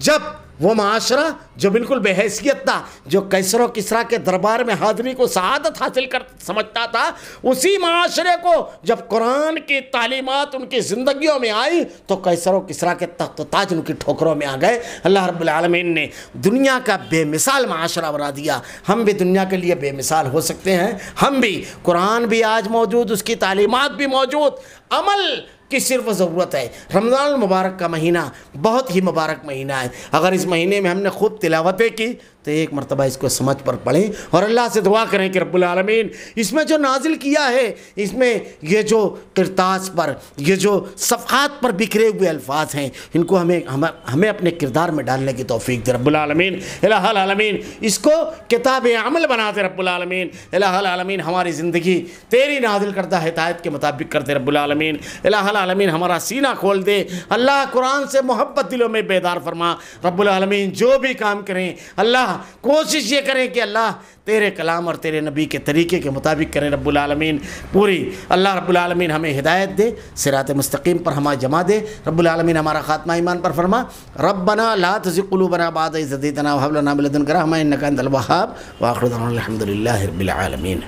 جب وہ معاشرہ جو بالکل بے حیثیت تھا، جو کیسر و کسریٰ کے دربار میں حاضری کو سعادت حاصل کر سمجھتا تھا، اسی معاشرے کو جب قرآن کی تعلیمات ان کی زندگیوں میں آئی تو کیسر و کسریٰ کے تخت و تاج ان کی ٹھوکروں میں آ گئے۔ اللہ رب العالمین نے دنیا کا بے مثال معاشرہ بنا دیا۔ ہم بھی دنیا کے لیے بے مثال ہو سکتے ہیں، ہم بھی، قرآن بھی آج موجود، اس کی تعلیمات بھی موجود، عمل کی صرف ضرورت ہے۔ رمضان المبارک کا مہینہ بہت ہی مبارک مہینہ ہے۔ اگر اس مہینے میں ہم نے خوب تلاوتیں کی تو ایک مرتبہ اس کو سمجھ پر پڑھیں اور اللہ سے دعا کریں کہ رب العالمین اس میں جو نازل کیا ہے، اس میں یہ جو کرتاس پر، یہ جو صفحات پر بکھرے ہوئے الفاظ ہیں، ان کو ہمیں اپنے کردار میں ڈالنے کی توفیق دے رب العالمین۔ الہ العالمین اس کو کتاب عمل بنا دے رب العالمین۔ الہ العالمین ہماری زندگی تیری نازل کردہ ہدایت کے مطابق کر دے رب العالمین۔ الہ العالمین ہمارا سینہ کھول دے، اللہ قرآن سے محبت دلوں میں بیدار فرما رب العالمین۔ جو بھی کام کریں اللہ کوشش یہ کریں کہ اللہ تیرے کلام اور تیرے نبی کے طریقے کے مطابق کریں رب العالمین پوری۔ اللہ رب العالمین ہمیں ہدایت دے، صراط مستقیم پر ہمیں جمع دے رب العالمین، ہمارا خاتمہ ایمان پر فرما۔ ربنا لا تزغ قلوبنا بعد إذ هديتنا وهب لنا من لدنك رحمة إنك أنت الوهاب، وآخر دعوانا الحمد لله رب العالمين۔